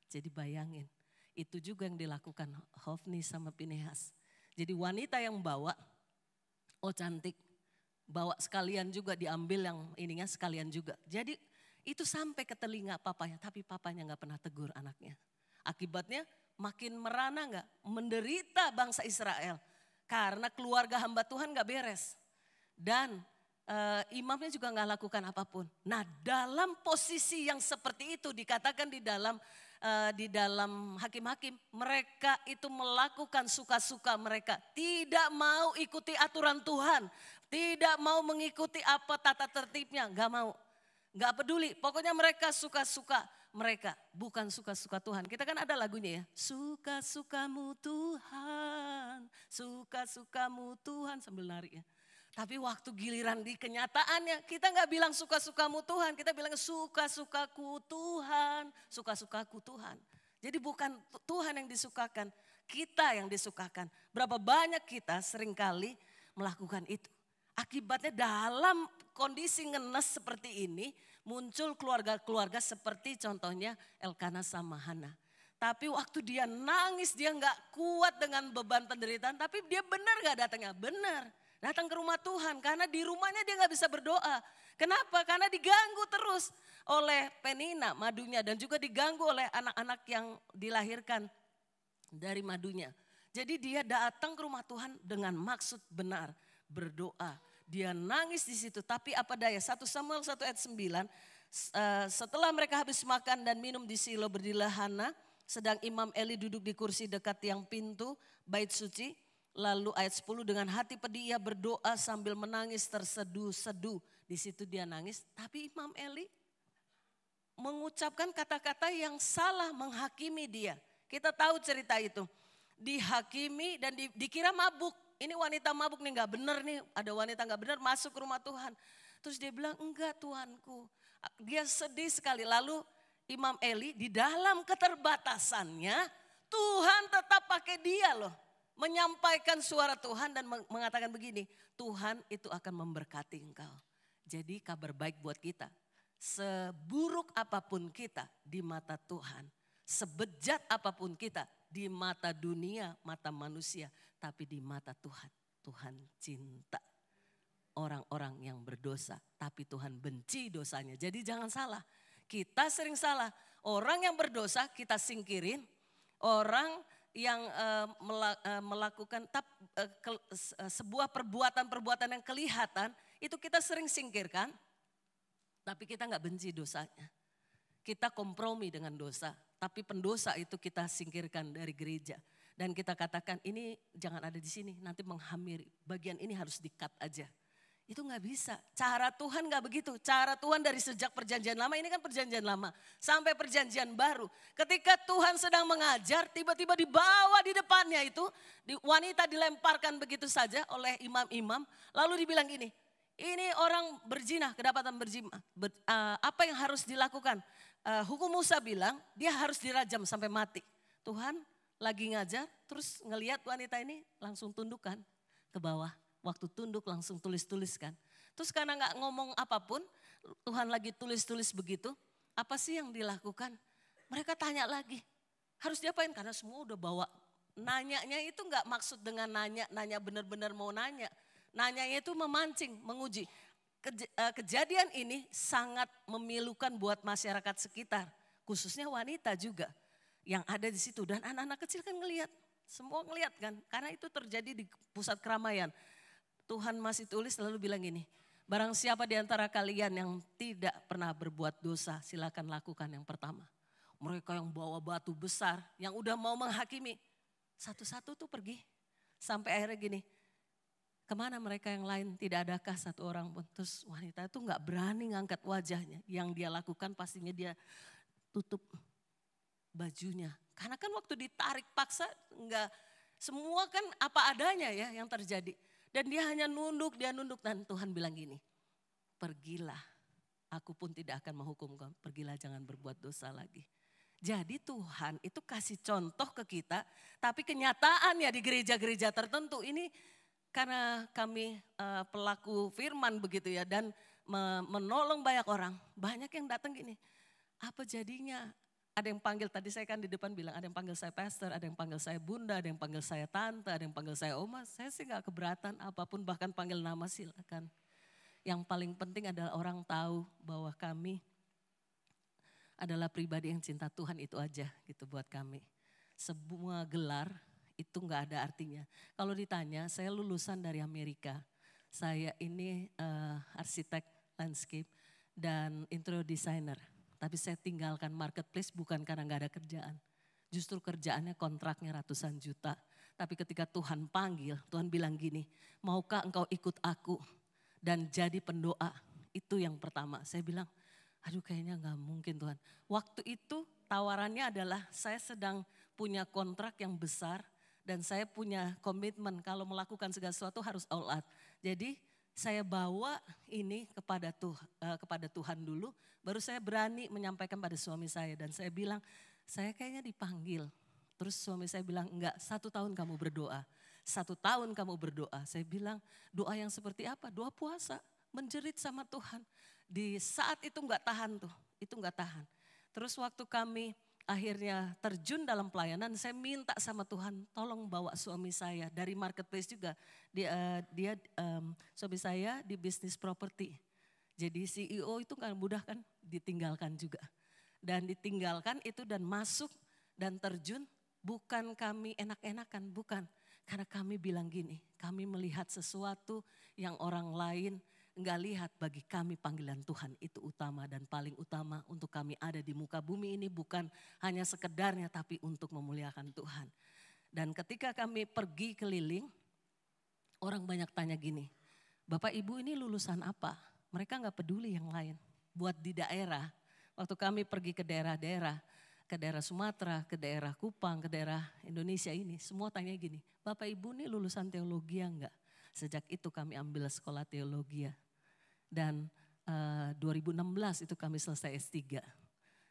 Jadi bayangin, itu juga yang dilakukan Hofni sama Pinehas. Jadi wanita yang bawa, oh cantik, bawa sekalian juga diambil yang ininya sekalian juga. Jadi itu sampai ke telinga papanya, tapi papanya nggak pernah tegur anaknya. Akibatnya makin merana nggak, menderita bangsa Israel karena keluarga hamba Tuhan nggak beres dan imamnya juga nggak lakukan apapun. Nah dalam posisi yang seperti itu dikatakan di dalam hakim-hakim, mereka itu melakukan suka-suka mereka, tidak mau ikuti aturan Tuhan, tidak mau mengikuti apa tata tertibnya, nggak mau, nggak peduli. Pokoknya mereka suka-suka mereka, bukan suka-suka Tuhan. Kita kan ada lagunya ya, suka-sukamu Tuhan, suka-sukamu Tuhan sambil nari ya. Tapi waktu giliran di kenyataannya kita nggak bilang suka-sukamu Tuhan, kita bilang suka-sukaku Tuhan, suka-sukaku Tuhan. Jadi bukan Tuhan yang disukakan, kita yang disukakan. Berapa banyak kita seringkali melakukan itu. Akibatnya dalam kondisi ngenes seperti ini muncul keluarga-keluarga seperti contohnya Elkana sama Hana. Tapi waktu dia nangis dia nggak kuat dengan beban penderitaan, tapi dia benar nggak datangnya? Benar. Datang ke rumah Tuhan karena di rumahnya dia nggak bisa berdoa. Kenapa? Karena diganggu terus oleh Penina madunya dan juga diganggu oleh anak-anak yang dilahirkan dari madunya. Jadi dia datang ke rumah Tuhan dengan maksud benar, berdoa. Dia nangis di situ, tapi apa daya? 1 Samuel 1 ayat 9, setelah mereka habis makan dan minum di Silo berdirilah Hana, sedang Imam Eli duduk di kursi dekat tiang pintu bait suci. Lalu ayat 10, dengan hati pedih ia berdoa sambil menangis terseduh-seduh. Di situ dia nangis, tapi Imam Eli mengucapkan kata-kata yang salah, menghakimi dia. Kita tahu cerita itu. Dihakimi dan dikira mabuk. Ini wanita mabuk nih, gak bener nih. Ada wanita gak bener masuk ke rumah Tuhan. Terus dia bilang, enggak Tuhanku. Dia sedih sekali. Lalu Imam Eli di dalam keterbatasannya, Tuhan tetap pakai dia loh. Menyampaikan suara Tuhan dan mengatakan begini, Tuhan itu akan memberkati engkau. Jadi kabar baik buat kita. Seburuk apapun kita di mata Tuhan, sebejat apapun kita di mata dunia, mata manusia, tapi di mata Tuhan, Tuhan cinta orang-orang yang berdosa, tapi Tuhan benci dosanya. Jadi jangan salah, kita sering salah. Orang yang berdosa kita singkirin, orang yang melakukan sebuah perbuatan-perbuatan yang kelihatan, itu kita sering singkirkan, tapi kita nggak benci dosanya. Kita kompromi dengan dosa, tapi pendosa itu kita singkirkan dari gereja. Dan kita katakan ini jangan ada di sini, nanti menghamiri, bagian ini harus di-cut aja. Itu gak bisa, cara Tuhan gak begitu. Cara Tuhan dari sejak perjanjian lama, ini kan perjanjian lama, sampai perjanjian baru. Ketika Tuhan sedang mengajar, tiba-tiba di bawah di depannya itu, wanita dilemparkan begitu saja oleh imam-imam. Lalu dibilang gini, Ini orang berzina, kedapatan berzina. Apa yang harus dilakukan? Hukum Musa bilang dia harus dirajam sampai mati. Tuhan lagi ngajar, terus ngelihat wanita ini langsung tundukkan ke bawah. Waktu tunduk langsung tulis-tuliskan. Terus karena nggak ngomong apapun, Tuhan lagi tulis-tulis begitu. Apa sih yang dilakukan? Mereka tanya lagi, harus diapain? Karena semua udah bawa. Nanyanya itu nggak maksud dengan nanya benar-benar mau nanya. Nanyanya itu memancing, menguji. Kejadian ini sangat memilukan buat masyarakat sekitar. Khususnya wanita juga yang ada di situ. Dan anak-anak kecil kan ngelihat, semua ngelihat kan. Karena itu terjadi di pusat keramaian. Tuhan masih tulis lalu bilang gini, barang siapa di antara kalian yang tidak pernah berbuat dosa, silakan lakukan yang pertama. Mereka yang bawa batu besar, yang udah mau menghakimi, satu-satu tuh pergi. Sampai akhirnya gini, kemana mereka yang lain? Tidak adakah satu orang pun? Terus wanita itu gak berani ngangkat wajahnya. Yang dia lakukan pastinya dia tutup bajunya. Karena kan waktu ditarik paksa enggak, semua kan apa adanya ya yang terjadi. Dan dia hanya nunduk, dan Tuhan bilang gini, pergilah, aku pun tidak akan menghukum kamu, pergilah jangan berbuat dosa lagi. Jadi Tuhan itu kasih contoh ke kita, tapi kenyataannya di gereja-gereja tertentu ini karena kami pelaku firman begitu ya dan menolong banyak orang, banyak yang datang gini, apa jadinya? Ada yang panggil, tadi saya kan di depan bilang, ada yang panggil saya pastor, ada yang panggil saya bunda, ada yang panggil saya tante, ada yang panggil saya oma. Saya sih gak keberatan apapun, bahkan panggil nama silakan. Yang paling penting adalah orang tahu bahwa kami adalah pribadi yang cinta Tuhan, itu aja gitu buat kami. Semua gelar itu gak ada artinya. Kalau ditanya, saya lulusan dari Amerika. Saya ini arsitek landscape dan interior designer. Tapi saya tinggalkan marketplace bukan karena gak ada kerjaan. Justru kerjaannya kontraknya ratusan juta. Tapi ketika Tuhan panggil, Tuhan bilang gini, maukah engkau ikut aku dan jadi pendoa? Itu yang pertama. Saya bilang, aduh kayaknya gak mungkin Tuhan. Waktu itu tawarannya adalah saya sedang punya kontrak yang besar dan saya punya komitmen kalau melakukan segala sesuatu harus all out. Jadi saya bawa ini kepada Tuhan dulu, baru saya berani menyampaikan pada suami saya. Dan saya bilang, saya kayaknya dipanggil. Terus suami saya bilang, enggak, 1 tahun kamu berdoa. 1 tahun kamu berdoa. Saya bilang, doa yang seperti apa? Doa puasa, menjerit sama Tuhan. Di saat itu enggak tahan tuh, itu enggak tahan. Terus waktu kami akhirnya terjun dalam pelayanan, saya minta sama Tuhan, tolong bawa suami saya dari marketplace juga. Dia suami saya di bisnis properti. Jadi CEO itu kan mudah kan, ditinggalkan juga. Dan ditinggalkan itu dan masuk dan terjun, bukan kami enak-enakan, bukan. Karena kami bilang gini, kami melihat sesuatu yang orang lain enggak lihat, bagi kami panggilan Tuhan itu utama dan paling utama untuk kami ada di muka bumi ini bukan hanya sekedarnya tapi untuk memuliakan Tuhan. Dan ketika kami pergi keliling, orang banyak tanya gini, Bapak Ibu ini lulusan apa? Mereka enggak peduli yang lain. Buat di daerah, waktu kami pergi ke daerah-daerah, ke daerah Sumatera, ke daerah Kupang, ke daerah Indonesia ini, semua tanya gini, Bapak Ibu ini lulusan teologi enggak? Sejak itu kami ambil sekolah teologi. Dan 2016 itu kami selesai S3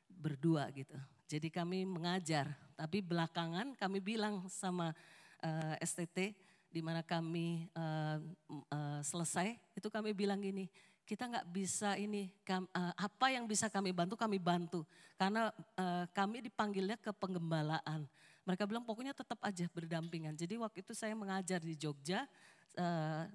berdua gitu. Jadi kami mengajar, tapi belakangan kami bilang sama STT di mana kami selesai, itu kami bilang gini, kita nggak bisa ini, apa yang bisa kami bantu. Karena kami dipanggilnya ke penggembalaan. Mereka bilang pokoknya tetap aja berdampingan. Jadi waktu itu saya mengajar di Jogja,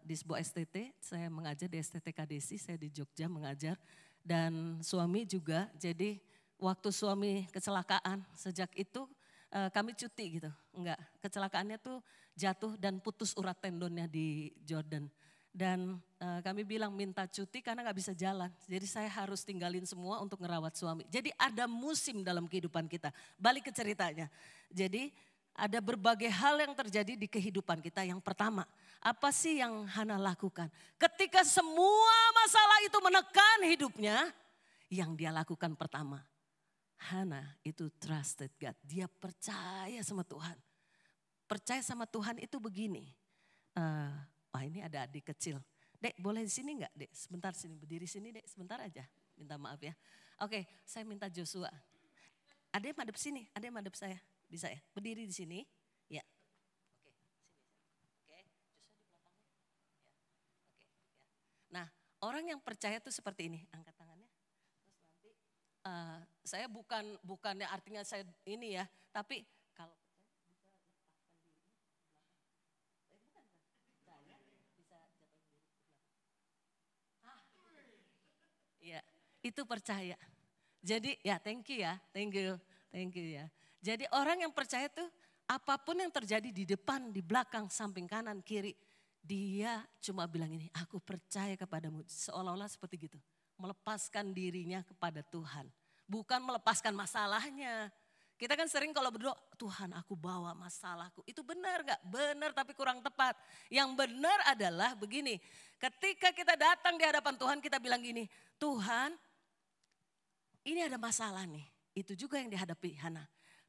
di sebuah STT, saya mengajar di STT KDSI, saya di Jogja mengajar. Dan suami juga, jadi waktu suami kecelakaan, sejak itu kami cuti gitu. Enggak, kecelakaannya tuh jatuh dan putus urat tendonnya di Jordan. Dan kami bilang minta cuti karena gak bisa jalan. Jadi saya harus tinggalin semua untuk ngerawat suami. Jadi ada musim dalam kehidupan kita. Balik ke ceritanya. Jadi ada berbagai hal yang terjadi di kehidupan kita. Yang pertama, apa sih yang Hana lakukan? Ketika semua masalah itu menekan hidupnya, yang dia lakukan pertama, Hana itu trusted God. Dia percaya sama Tuhan. Percaya sama Tuhan itu begini. Wah ini ada adik kecil. Dek boleh di sini enggak Dek? Sebentar sini, berdiri sini Dek, sebentar aja. Minta maaf ya. Oke, saya minta Joshua. Ada yang madep sini, ada yang madep saya. Bisa ya? Berdiri di sini. Ya. Oke, sini. Oke, Joshua di belakangnya. Ya. Oke, ya. Nah, orang yang percaya tuh seperti ini. Angkat tangannya. Terus nanti saya bukannya artinya saya ini ya, tapi kalau percaya bisa lepaskan diri ke belakang. Bukan. Saya bisa jatuh diri ke belakang. Iya, itu percaya. Jadi ya thank you ya. Jadi orang yang percaya tuh apapun yang terjadi di depan, di belakang, samping kanan, kiri. Dia cuma bilang ini, aku percaya kepadamu. Seolah-olah seperti gitu. Melepaskan dirinya kepada Tuhan. Bukan melepaskan masalahnya. Kita kan sering kalau berdoa, Tuhan aku bawa masalahku. Itu benar gak? Benar tapi kurang tepat. Yang benar adalah begini. Ketika kita datang di hadapan Tuhan kita bilang gini, Tuhan ini ada masalah nih. Itu juga yang dihadapi Hana.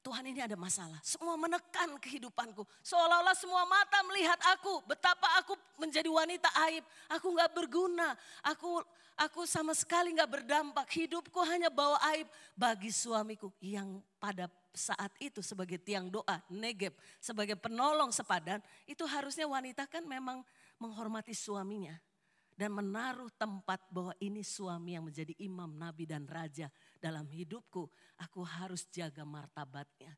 Tuhan ini ada masalah. Semua menekan kehidupanku. Seolah-olah semua mata melihat aku. Betapa aku menjadi wanita aib. Aku gak berguna. Aku sama sekali gak berdampak. Hidupku hanya bawa aib bagi suamiku. Yang pada saat itu sebagai tiang doa, Negeb, sebagai penolong sepadan. Itu harusnya wanita kan memang menghormati suaminya. Dan menaruh tempat bahwa ini suami yang menjadi imam, nabi dan raja dalam hidupku. Aku harus jaga martabatnya.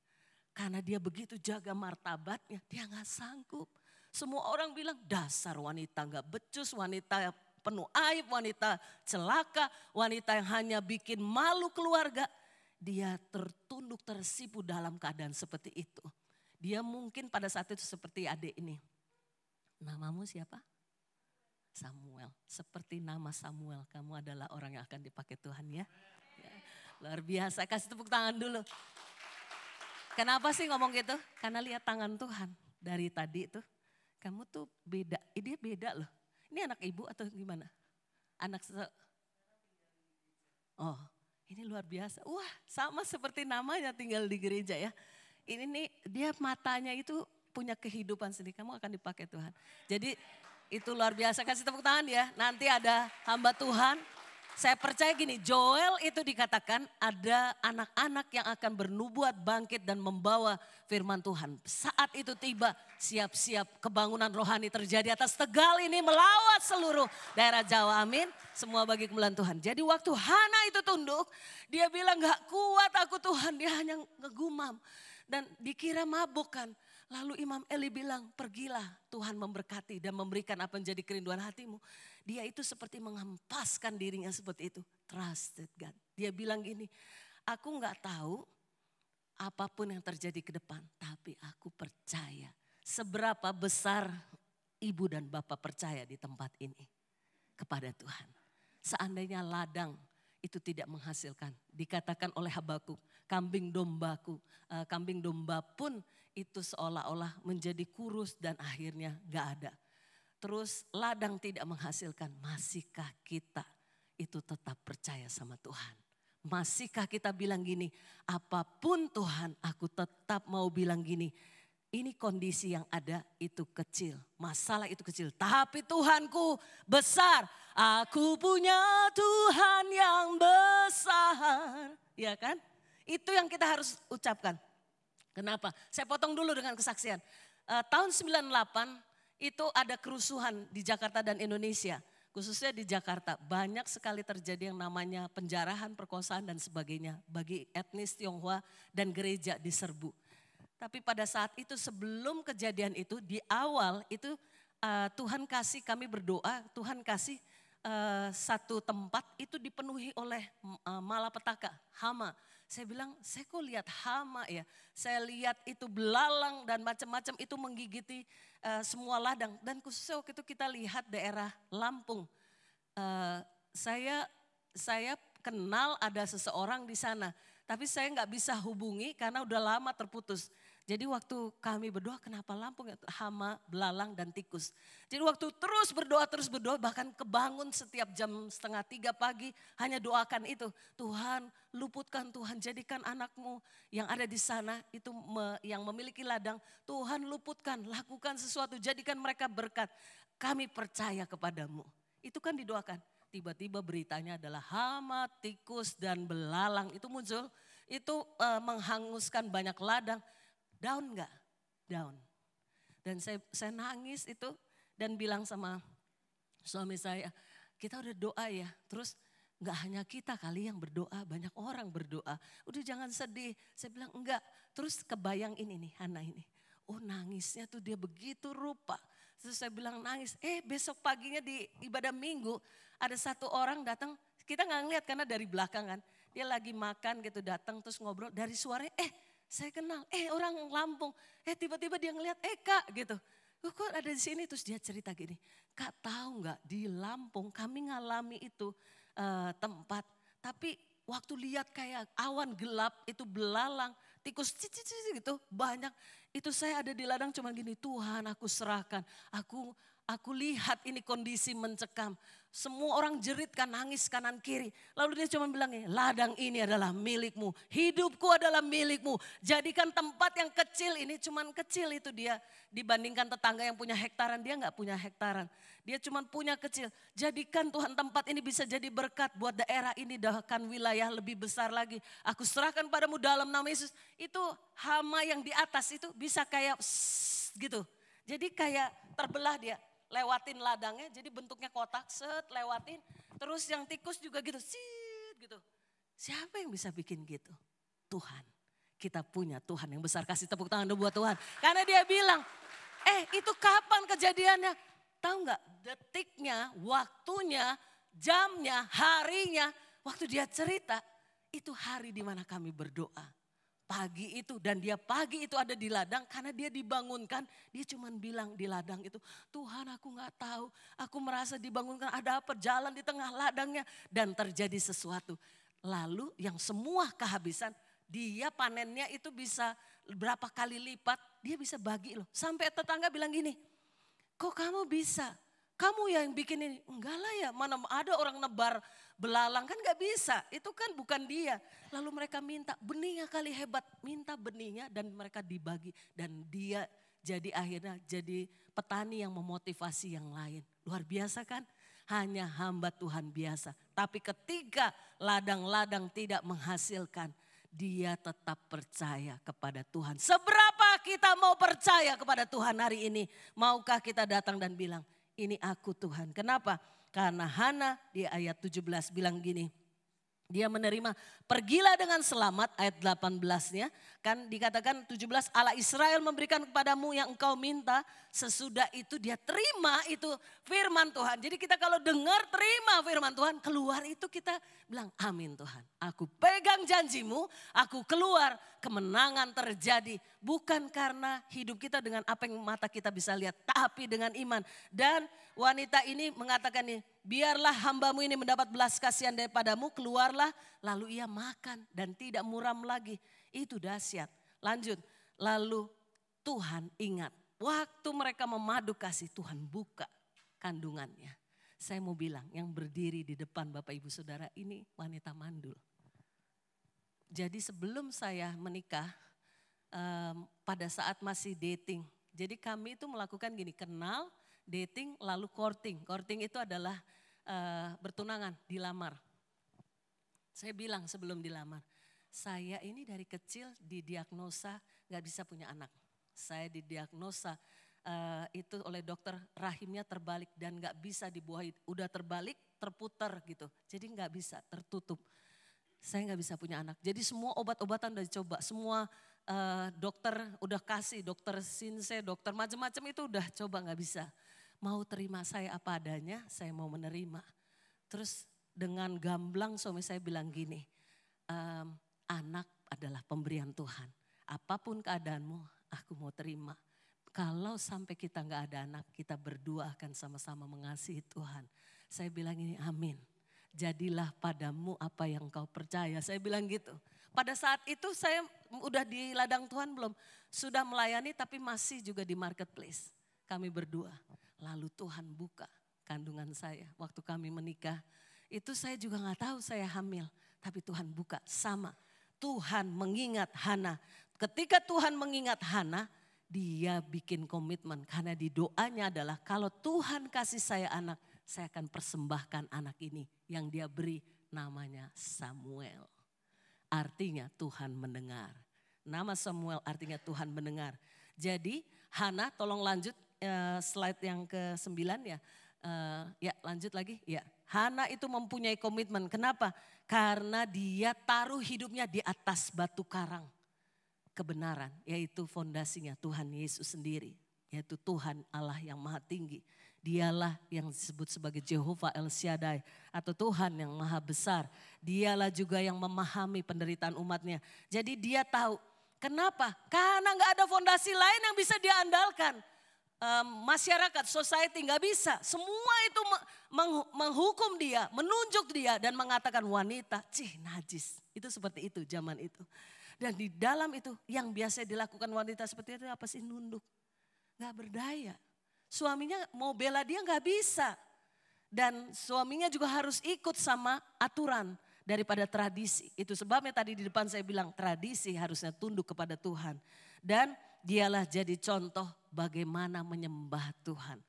Karena dia begitu jaga martabatnya, dia gak sanggup. Semua orang bilang dasar wanita gak becus, wanita penuh aib, wanita celaka, wanita yang hanya bikin malu keluarga. Dia tertunduk, tersipu dalam keadaan seperti itu. Dia mungkin pada saat itu seperti adik ini. Namamu siapa? Samuel, seperti nama Samuel, kamu adalah orang yang akan dipakai Tuhan ya. Luar biasa, kasih tepuk tangan dulu. Kenapa sih ngomong gitu? Karena lihat tangan Tuhan dari tadi itu. Kamu tuh beda, dia beda loh. Ini anak ibu atau gimana? Oh ini luar biasa. Wah sama seperti namanya tinggal di gereja ya. Ini nih dia matanya itu punya kehidupan sendiri, kamu akan dipakai Tuhan. Jadi itu luar biasa, kasih tepuk tangan ya. Nanti ada hamba Tuhan. Saya percaya gini, Joel itu dikatakan ada anak-anak yang akan bernubuat, bangkit dan membawa firman Tuhan. Saat itu tiba, siap-siap kebangunan rohani terjadi atas Tegal ini melawat seluruh daerah Jawa, amin. Semua bagi kemuliaan Tuhan. Jadi waktu Hana itu tunduk, dia bilang gak kuat aku Tuhan, dia hanya ngegumam. Dan dikira mabuk kan. Lalu Imam Eli bilang, pergilah Tuhan memberkati dan memberikan apa yang jadi kerinduan hatimu. Dia itu seperti menghempaskan dirinya seperti itu. Trusted God. Dia bilang gini, aku gak tahu apapun yang terjadi ke depan. Tapi aku percaya seberapa besar ibu dan bapak percaya di tempat ini kepada Tuhan. Seandainya ladang itu tidak menghasilkan. Dikatakan oleh Habakuk, kambing domba pun itu seolah-olah menjadi kurus dan akhirnya gak ada. Terus ladang tidak menghasilkan, masihkah kita itu tetap percaya sama Tuhan? Masihkah kita bilang gini, apapun Tuhan aku tetap mau bilang gini, ini kondisi yang ada itu kecil, masalah itu kecil. Tapi Tuhanku besar, aku punya Tuhan yang besar. Ya kan? Itu yang kita harus ucapkan. Kenapa? Saya potong dulu dengan kesaksian. Tahun 98 itu ada kerusuhan di Jakarta dan Indonesia. Khususnya di Jakarta banyak sekali terjadi yang namanya penjarahan, perkosaan dan sebagainya. Bagi etnis Tionghoa dan gereja diserbu. Tapi pada saat itu sebelum kejadian itu di awal itu Tuhan kasih kami berdoa, Tuhan kasih satu tempat itu dipenuhi oleh malapetaka, hama. Saya bilang, saya kok lihat hama ya. Saya lihat itu belalang dan macam-macam itu menggigiti semua ladang. Dan khususnya waktu itu kita lihat daerah Lampung. Saya kenal ada seseorang di sana. Tapi saya nggak bisa hubungi karena udah lama terputus. Jadi waktu kami berdoa, kenapa Lampung? Hama, belalang dan tikus. Jadi waktu terus berdoa, bahkan kebangun setiap jam 2:30 pagi hanya doakan itu. Tuhan luputkan, Tuhan jadikan anakmu yang ada di sana itu yang memiliki ladang. Tuhan luputkan, lakukan sesuatu, jadikan mereka berkat. Kami percaya kepadamu. Itu kan didoakan. Tiba-tiba beritanya adalah hama, tikus, dan belalang itu muncul. Itu menghanguskan banyak ladang. Down nggak? Down. Dan saya nangis itu dan bilang sama suami saya, kita udah doa ya. Terus nggak hanya kita kali yang berdoa, banyak orang berdoa. Udah jangan sedih. Saya bilang enggak. Terus kebayang ini nih, Hana ini. Oh nangisnya tuh dia begitu rupa. Terus saya bilang nangis. Besok paginya di ibadah minggu ada satu orang datang. Kita nggak ngeliat karena dari belakang kan. Dia lagi makan gitu datang terus ngobrol. Dari suaranya saya kenal. Orang Lampung. Tiba-tiba dia ngeliat Kak gitu. Kok ada di sini? Terus dia cerita gini. Kak tahu nggak di Lampung kami ngalami itu tempat. Tapi waktu lihat kayak awan gelap itu belalang. Tikus gitu banyak. Itu saya ada di ladang cuma gini, Tuhan aku serahkan. Aku lihat ini kondisi mencekam. Semua orang jerit kan nangis kanan kiri. Lalu dia cuma bilang, ladang ini adalah milikmu. Hidupku adalah milikmu. Jadikan tempat yang kecil ini cuman kecil itu dia. Dibandingkan tetangga yang punya hektaran, dia gak punya hektaran. Dia cuma punya kecil. Jadikan Tuhan tempat ini bisa jadi berkat buat daerah ini. Bahkan wilayah lebih besar lagi. Aku serahkan padamu dalam nama Yesus. Itu hama yang di atas itu bisa kayak gitu. Jadi kayak terbelah dia. Lewatin ladangnya jadi bentuknya kotak, lewatin. Terus yang tikus juga gitu, gitu. Siapa yang bisa bikin gitu? Tuhan. Kita punya Tuhan yang besar, kasih tepuk tangan dulu buat Tuhan. Karena dia bilang, itu kapan kejadiannya? Tahu nggak? Detiknya, waktunya, jamnya, harinya. Waktu dia cerita, itu hari di mana kami berdoa. Pagi itu dan dia pagi itu ada di ladang karena dia dibangunkan. Dia cuma bilang di ladang itu, Tuhan aku gak tahu. Aku merasa dibangunkan ada apa jalan di tengah ladangnya. Dan terjadi sesuatu. Lalu yang semua kehabisan dia panennya itu bisa berapa kali lipat. Dia bisa bagi loh. Sampai tetangga bilang gini, kok kamu bisa? Kamu yang bikin ini. Enggak lah ya, mana ada orang nebar belalang kan gak bisa. Itu kan bukan dia. Lalu mereka minta benihnya kali hebat. Minta benihnya dan mereka dibagi. Dan dia jadi akhirnya jadi petani yang memotivasi yang lain. Luar biasa kan? Hanya hamba Tuhan biasa. Tapi ketika ladang-ladang tidak menghasilkan. Dia tetap percaya kepada Tuhan. Seberapa kita mau percaya kepada Tuhan hari ini? Maukah kita datang dan bilang, ini aku Tuhan. Kenapa? Karena Hana di ayat 17 bilang gini. Dia menerima, pergilah dengan selamat ayat 18-nya. Kan dikatakan 17, Allah Israel memberikan kepadamu yang engkau minta. Sesudah itu dia terima itu firman Tuhan. Jadi kita kalau dengar terima firman Tuhan, keluar itu kita bilang amin Tuhan. Aku pegang janjimu, aku keluar, kemenangan terjadi. Bukan karena hidup kita dengan apa yang mata kita bisa lihat, tapi dengan iman. Dan wanita ini mengatakan nih, biarlah hambamu ini mendapat belas kasihan daripadamu, keluarlah. Lalu ia makan dan tidak muram lagi. Itu dahsyat. Lanjut, lalu Tuhan ingat. Waktu mereka memadu kasih, Tuhan buka kandungannya. Saya mau bilang yang berdiri di depan Bapak Ibu Saudara ini wanita mandul. Jadi sebelum saya menikah, pada saat masih dating. Jadi kami itu melakukan gini, kenal, dating, lalu courting. Courting itu adalah bertunangan, dilamar. Saya bilang sebelum dilamar, saya ini dari kecil didiagnosa gak bisa punya anak. Saya didiagnosa itu oleh dokter rahimnya terbalik dan gak bisa dibuahi. Udah terbalik, terputar gitu. Jadi gak bisa, tertutup. Saya gak bisa punya anak. Jadi semua obat-obatan udah dicoba. Semua dokter udah kasih, dokter sinse, dokter macam-macam itu udah coba gak bisa. Mau terima saya apa adanya, saya mau menerima. Terus dengan gamblang suami saya bilang gini, anak adalah pemberian Tuhan. Apapun keadaanmu, aku mau terima. Kalau sampai kita gak ada anak, kita berdua akan sama-sama mengasihi Tuhan. Saya bilang ini amin. Jadilah padamu apa yang kau percaya. Saya bilang gitu. Pada saat itu saya udah di ladang Tuhan belum. Sudah melayani tapi masih juga di marketplace. Kami berdua. Lalu Tuhan buka kandungan saya. Waktu kami menikah. Itu saya juga gak tahu saya hamil. Tapi Tuhan buka sama. Tuhan mengingat Hana. Ketika Tuhan mengingat Hana, dia bikin komitmen. Karena di doanya adalah kalau Tuhan kasih saya anak, saya akan persembahkan anak ini yang dia beri namanya Samuel. Artinya Tuhan mendengar. Nama Samuel artinya Tuhan mendengar. Jadi Hana, tolong lanjut slide yang ke-9 ya. Ya lanjut lagi. Ya, Hana itu mempunyai komitmen. Kenapa? Karena dia taruh hidupnya di atas batu karang. Kebenaran, yaitu fondasinya Tuhan Yesus sendiri. Yaitu Tuhan Allah yang maha tinggi. Dialah yang disebut sebagai Jehovah El Shaddai atau Tuhan yang maha besar. Dialah juga yang memahami penderitaan umatnya. Jadi dia tahu kenapa? Karena gak ada fondasi lain yang bisa dia andalkan. Masyarakat, society gak bisa. Semua itu menghukum dia, menunjuk dia dan mengatakan wanita, najis. Itu seperti itu zaman itu. Dan di dalam itu yang biasa dilakukan wanita seperti itu apa sih? Nunduk. Gak berdaya. Suaminya mau bela dia gak bisa. Dan suaminya juga harus ikut sama aturan daripada tradisi. Itu sebabnya tadi di depan saya bilang tradisi harusnya tunduk kepada Tuhan. Dan dialah jadi contoh bagaimana menyembah Tuhan.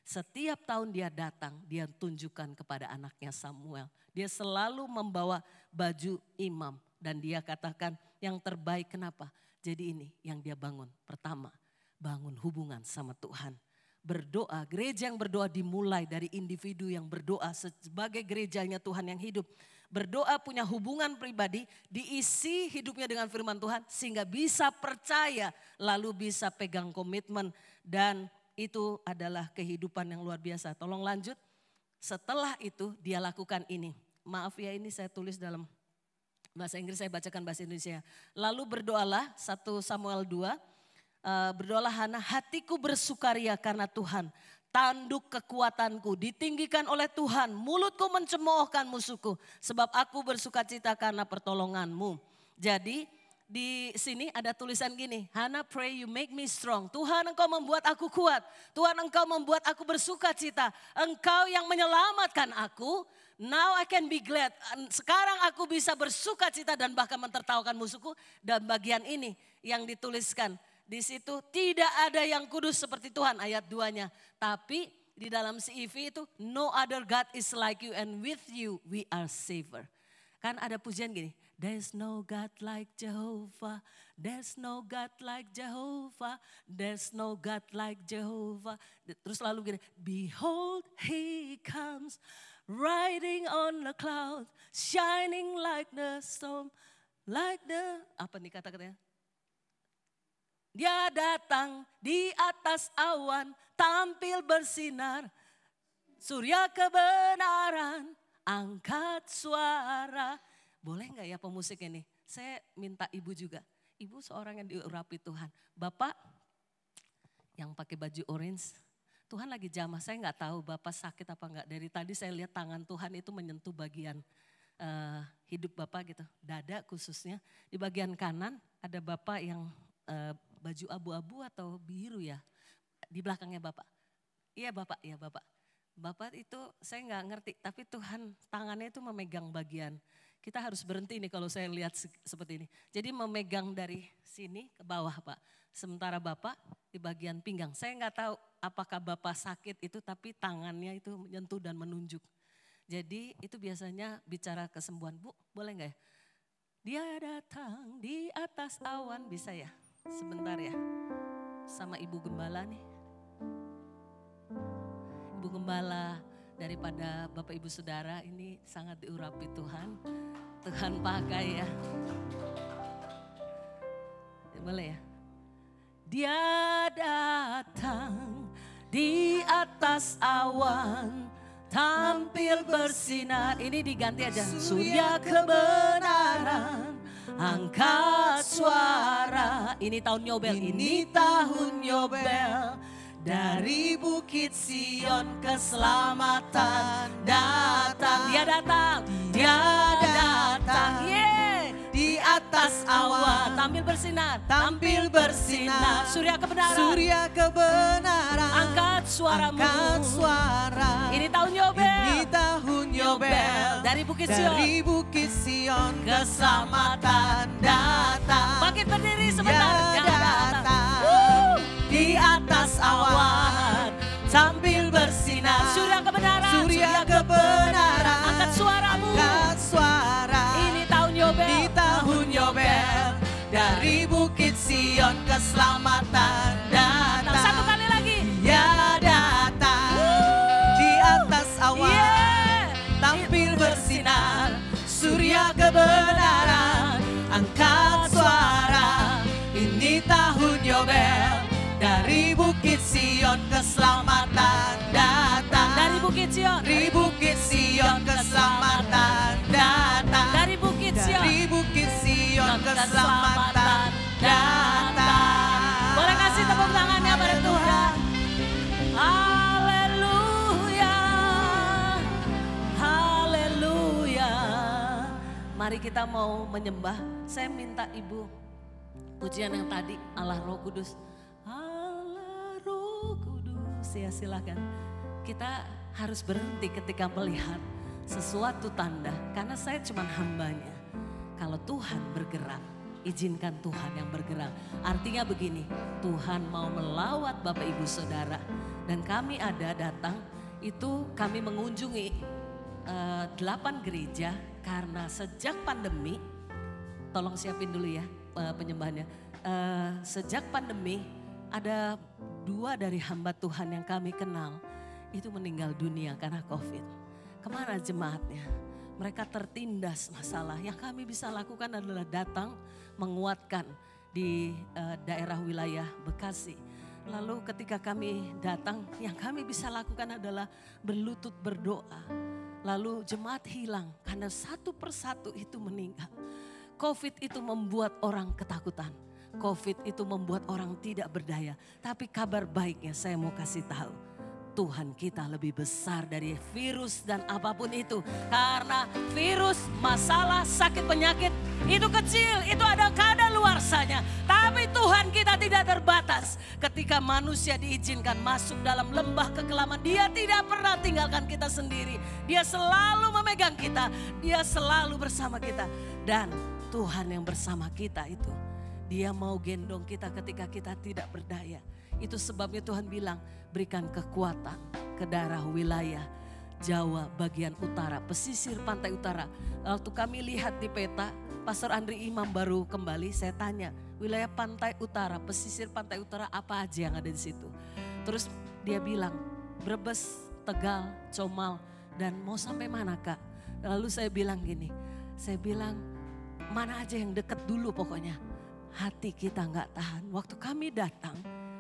Setiap tahun dia datang, dia tunjukkan kepada anaknya Samuel. Dia selalu membawa baju imam. Dan dia katakan yang terbaik kenapa? Jadi ini yang dia bangun. Pertama, bangun hubungan sama Tuhan. Berdoa, gereja yang berdoa dimulai dari individu yang berdoa sebagai gerejanya Tuhan yang hidup. Berdoa punya hubungan pribadi, diisi hidupnya dengan firman Tuhan sehingga bisa percaya, lalu bisa pegang komitmen dan itu adalah kehidupan yang luar biasa. Tolong lanjut. Setelah itu dia lakukan ini. Maaf ya ini saya tulis dalam bahasa Inggris, saya bacakan bahasa Indonesia. Lalu berdoalah 1 Samuel 2. Berdoalah Hana, hatiku bersukaria karena Tuhan. Tanduk kekuatanku ditinggikan oleh Tuhan. Mulutku mencemoohkan musuhku. Sebab aku bersukacita karena pertolonganmu. Jadi di sini ada tulisan gini. Hana pray you make me strong. Tuhan engkau membuat aku kuat. Tuhan engkau membuat aku bersukacita. Engkau yang menyelamatkan aku. Now I can be glad. Sekarang aku bisa bersukacita dan bahkan mentertawakan musuhku. Dan bagian ini yang dituliskan. Di situ tidak ada yang kudus seperti Tuhan ayat 2-nya. Tapi di dalam CEV itu no other God is like you and with you we are safer. Kan ada pujian gini. There's no God like Jehovah. There's no God like Jehovah. There's no God like Jehovah. Terus lalu gini. Behold he comes riding on the cloud. Shining like the storm. Like the, apa nih kata-katanya? Dia datang di atas awan, tampil bersinar. Surya kebenaran, angkat suara. Boleh gak ya pemusik ini? Saya minta ibu juga. Ibu seorang yang diurapi Tuhan. Bapak yang pakai baju orange, Tuhan lagi jamah. Saya gak tahu Bapak sakit apa enggak. Dari tadi saya lihat tangan Tuhan itu menyentuh bagian hidup Bapak gitu. Dada khususnya. Di bagian kanan ada Bapak yang baju abu-abu atau biru ya. Di belakangnya Bapak. Iya Bapak, iya Bapak. Bapak itu saya nggak ngerti, tapi Tuhan tangannya itu memegang bagian. Kita harus berhenti nih kalau saya lihat seperti ini. Jadi memegang dari sini ke bawah Pak. Sementara Bapak di bagian pinggang. Saya nggak tahu apakah Bapak sakit itu, tapi tangannya itu menyentuh dan menunjuk. Jadi itu biasanya bicara kesembuhan. Bu, boleh nggak ya? Dia datang di atas awan, bisa ya? Sebentar ya, sama Ibu Gembala nih. Ibu Gembala daripada Bapak Ibu Saudara ini sangat diurapi Tuhan. Tuhan pakai ya. Boleh ya? Dia datang di atas awan, tampil bersinar. Ini diganti aja. Surya kebenaran, angkat suara. Ini tahun Yobel. Ini tahun Yobel. Dari Bukit Sion keselamatan datang. Dia datang. Dia datang. Di atas awan. Tampil bersinar. Tampil bersinar. Surya kebenaran. Surya kebenaran. Angkat suaramu. Angkat suara. Ini tahun Yobel. Ini tahun Yobel. Dari Bukit Sion. Dari Bukit Sion keselamatan datang. Bangkit berdiri sebentar. Dia datang. Di atas awan. Tampil bersinar. Surya kebenaran. surya kebenaran. Angkat suaramu. Angkat suara. Ini tahun Yobel. Di tahun Yobel. Dari Bukit Sion keselamatan datang. Satu kali lagi. Dia datang di atas awan. Tampil bersinar surya kebenaran. Angkat suara. Ini tahun Yobel. Dari Bukit Sion keselamatan datang. Dari Bukit Sion. Dari Bukit Sion keselamatan datang. Dari Bukit Sion. Dari Bukit Sion keselamatan datang. Boleh kasih tepuk tangannya pada Tuhan. Haleluya. Haleluya. Mari kita mau menyembah. Saya minta Ibu pujian yang tadi, Allah Roh Kudus. Allah Roh Kudus. Ya silakan. Kita harus berhenti ketika melihat sesuatu tanda. Karena saya cuma hambanya. Kalau Tuhan bergerak, izinkan Tuhan yang bergerak. Artinya begini, Tuhan mau melawat Bapak Ibu Saudara. Dan kami ada datang, itu kami mengunjungi 8 gereja. Karena sejak pandemi, tolong siapin dulu ya penyembahannya. Sejak pandemi ada 2 dari hamba Tuhan yang kami kenal itu meninggal dunia karena COVID. Kemana jemaatnya? Mereka tertindas masalah. Yang kami bisa lakukan adalah datang menguatkan di daerah wilayah Bekasi. Lalu ketika kami datang, yang kami bisa lakukan adalah berlutut berdoa. Lalu jemaat hilang karena satu persatu itu meninggal. COVID itu membuat orang ketakutan. COVID itu membuat orang tidak berdaya. Tapi kabar baiknya saya mau kasih tahu. Tuhan kita lebih besar dari virus dan apapun itu. Karena virus, masalah, sakit, penyakit itu kecil. Itu ada kadaluarsanya. Tapi Tuhan kita tidak terbatas. Ketika manusia diizinkan masuk dalam lembah kekelaman, Dia tidak pernah tinggalkan kita sendiri. Dia selalu memegang kita. Dia selalu bersama kita. Dan Tuhan yang bersama kita itu, Dia mau gendong kita ketika kita tidak berdaya. Itu sebabnya Tuhan bilang, berikan kekuatan ke daerah wilayah Jawa bagian utara, pesisir pantai utara. Waktu kami lihat di peta, Pastor Andri Imam baru kembali, saya tanya, wilayah pantai utara, pesisir pantai utara apa aja yang ada di situ. Terus dia bilang, Brebes, Tegal, Comal, dan mau sampai mana Kak? Lalu saya bilang gini, mana aja yang deket dulu pokoknya. Hati kita nggak tahan. Waktu kami datang,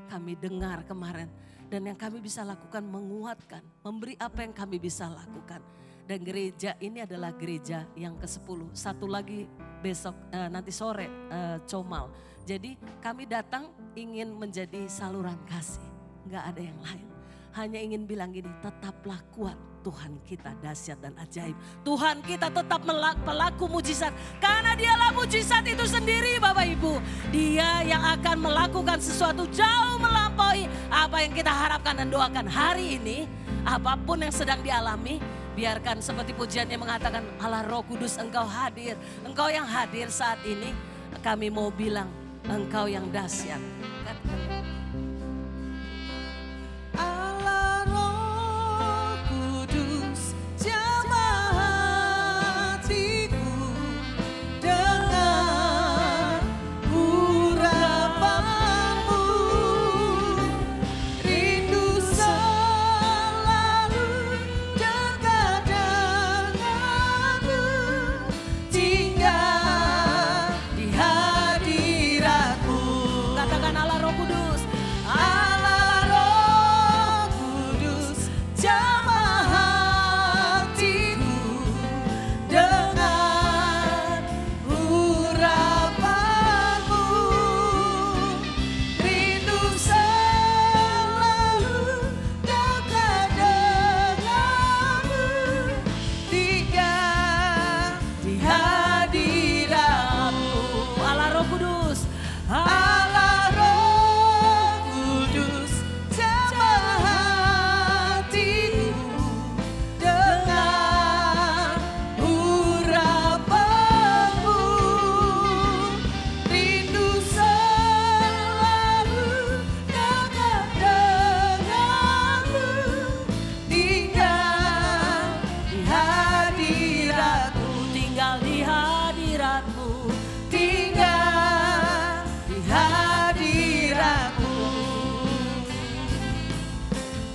kami dengar kemarin. Dan yang kami bisa lakukan menguatkan, memberi apa yang kami bisa lakukan. Dan gereja ini adalah gereja yang ke-10. Satu lagi besok, nanti sore, Comal. Jadi kami datang ingin menjadi saluran kasih. Nggak ada yang lain. Hanya ingin bilang gini, tetaplah kuat. Tuhan kita dahsyat dan ajaib. Tuhan kita tetap pelaku mujizat. Karena Dialah mujizat itu sendiri Bapak Ibu. Dia yang akan melakukan sesuatu jauh melampaui apa yang kita harapkan dan doakan hari ini. Apapun yang sedang dialami, biarkan seperti pujiannya mengatakan, Allah Roh Kudus Engkau hadir. Engkau yang hadir saat ini. Kami mau bilang, Engkau yang dahsyat. Katakan Allah Roh Kudus.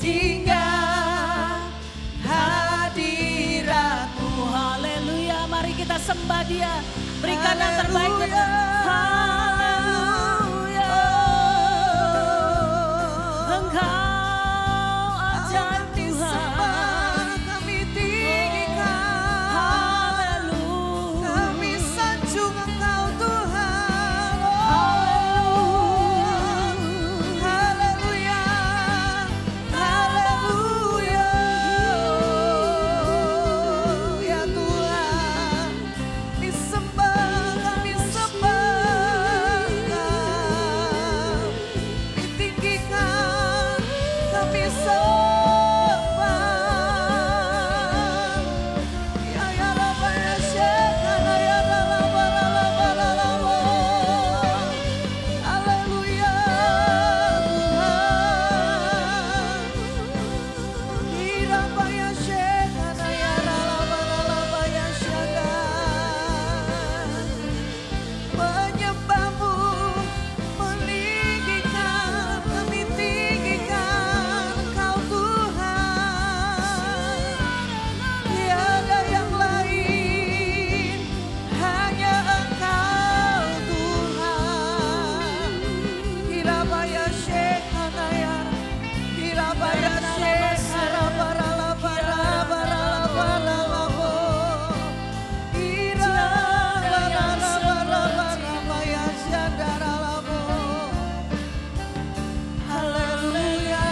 tinggal hadirat-Mu. Haleluya, mari kita sembah Dia. Berikan yang terbaik. Haleluya. Engkau ajaib Tuhan. Kami tinggikan. Haleluya. Kami sanjung Engkau Tuhan. Haleluya. Haleluya. Ya Tuhan, disembah, kami sembah, ditinggikan, kami sembah. Ya ya Rabba ya Shekana ya Rabba Rabba Rabba. Haleluya Tuhan. Di Rabba ya Shekana ya Rabba Rabba ya Shekana. Menyembah-Mu, meninggikan, kami tinggikan Engkau Tuhan. Tiada yang lain, hanya Engkau Tuhan. Hirabaya Shekanaya, Hirabaya Shekara Barala Barala Barala Barala Bo. Hirabara Barala Barabaya Shandara Bo. Haleluya.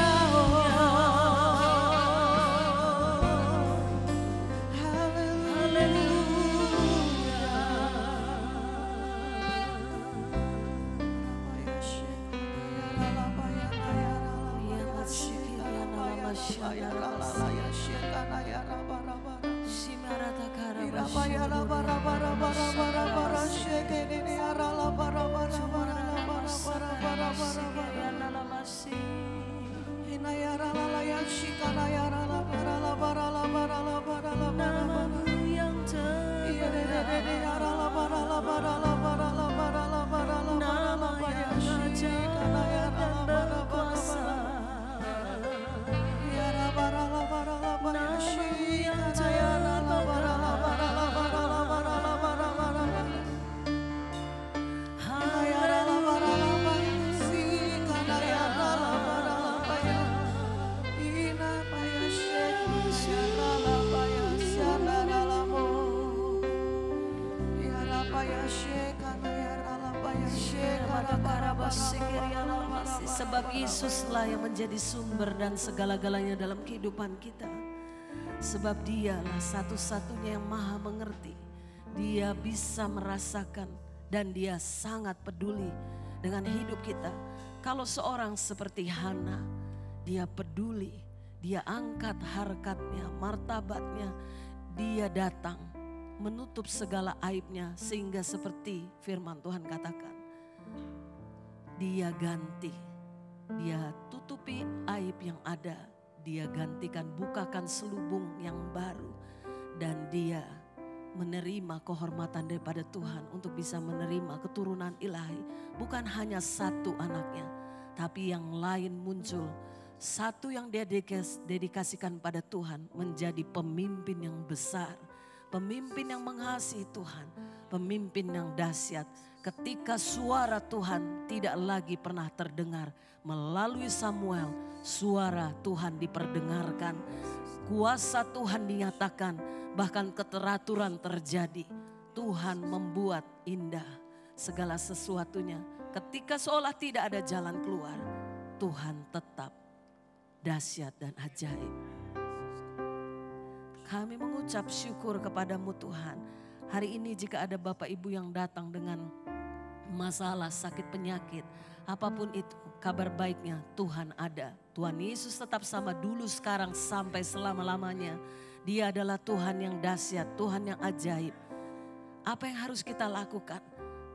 Sebab Yesuslah yang menjadi sumber dan segala-galanya dalam kehidupan kita. Sebab Dialah satu-satunya yang maha mengerti. Dia bisa merasakan dan Dia sangat peduli dengan hidup kita. Kalau seorang seperti Hana, dia peduli, dia angkat harkatnya, martabatnya, dia datang menutup segala aibnya sehingga seperti firman Tuhan katakan, dia ganti, dia tutupi aib yang ada, dia gantikan, bukakan selubung yang baru, dan dia menerima kehormatan daripada Tuhan untuk bisa menerima keturunan ilahi. Bukan hanya satu anaknya, tapi yang lain muncul. Satu yang dia dedikasikan pada Tuhan menjadi pemimpin yang besar. Pemimpin yang mengasihi Tuhan, pemimpin yang dahsyat. Ketika suara Tuhan tidak lagi pernah terdengar, melalui Samuel suara Tuhan diperdengarkan. Kuasa Tuhan dinyatakan, bahkan keteraturan terjadi. Tuhan membuat indah segala sesuatunya. Ketika seolah tidak ada jalan keluar, Tuhan tetap dahsyat dan ajaib. Kami mengucap syukur kepadamu Tuhan. Hari ini jika ada Bapak Ibu yang datang dengan masalah, sakit, penyakit, apapun itu, kabar baiknya Tuhan ada. Tuhan Yesus tetap sama dulu, sekarang, sampai selama-lamanya. Dia adalah Tuhan yang dahsyat, Tuhan yang ajaib. Apa yang harus kita lakukan?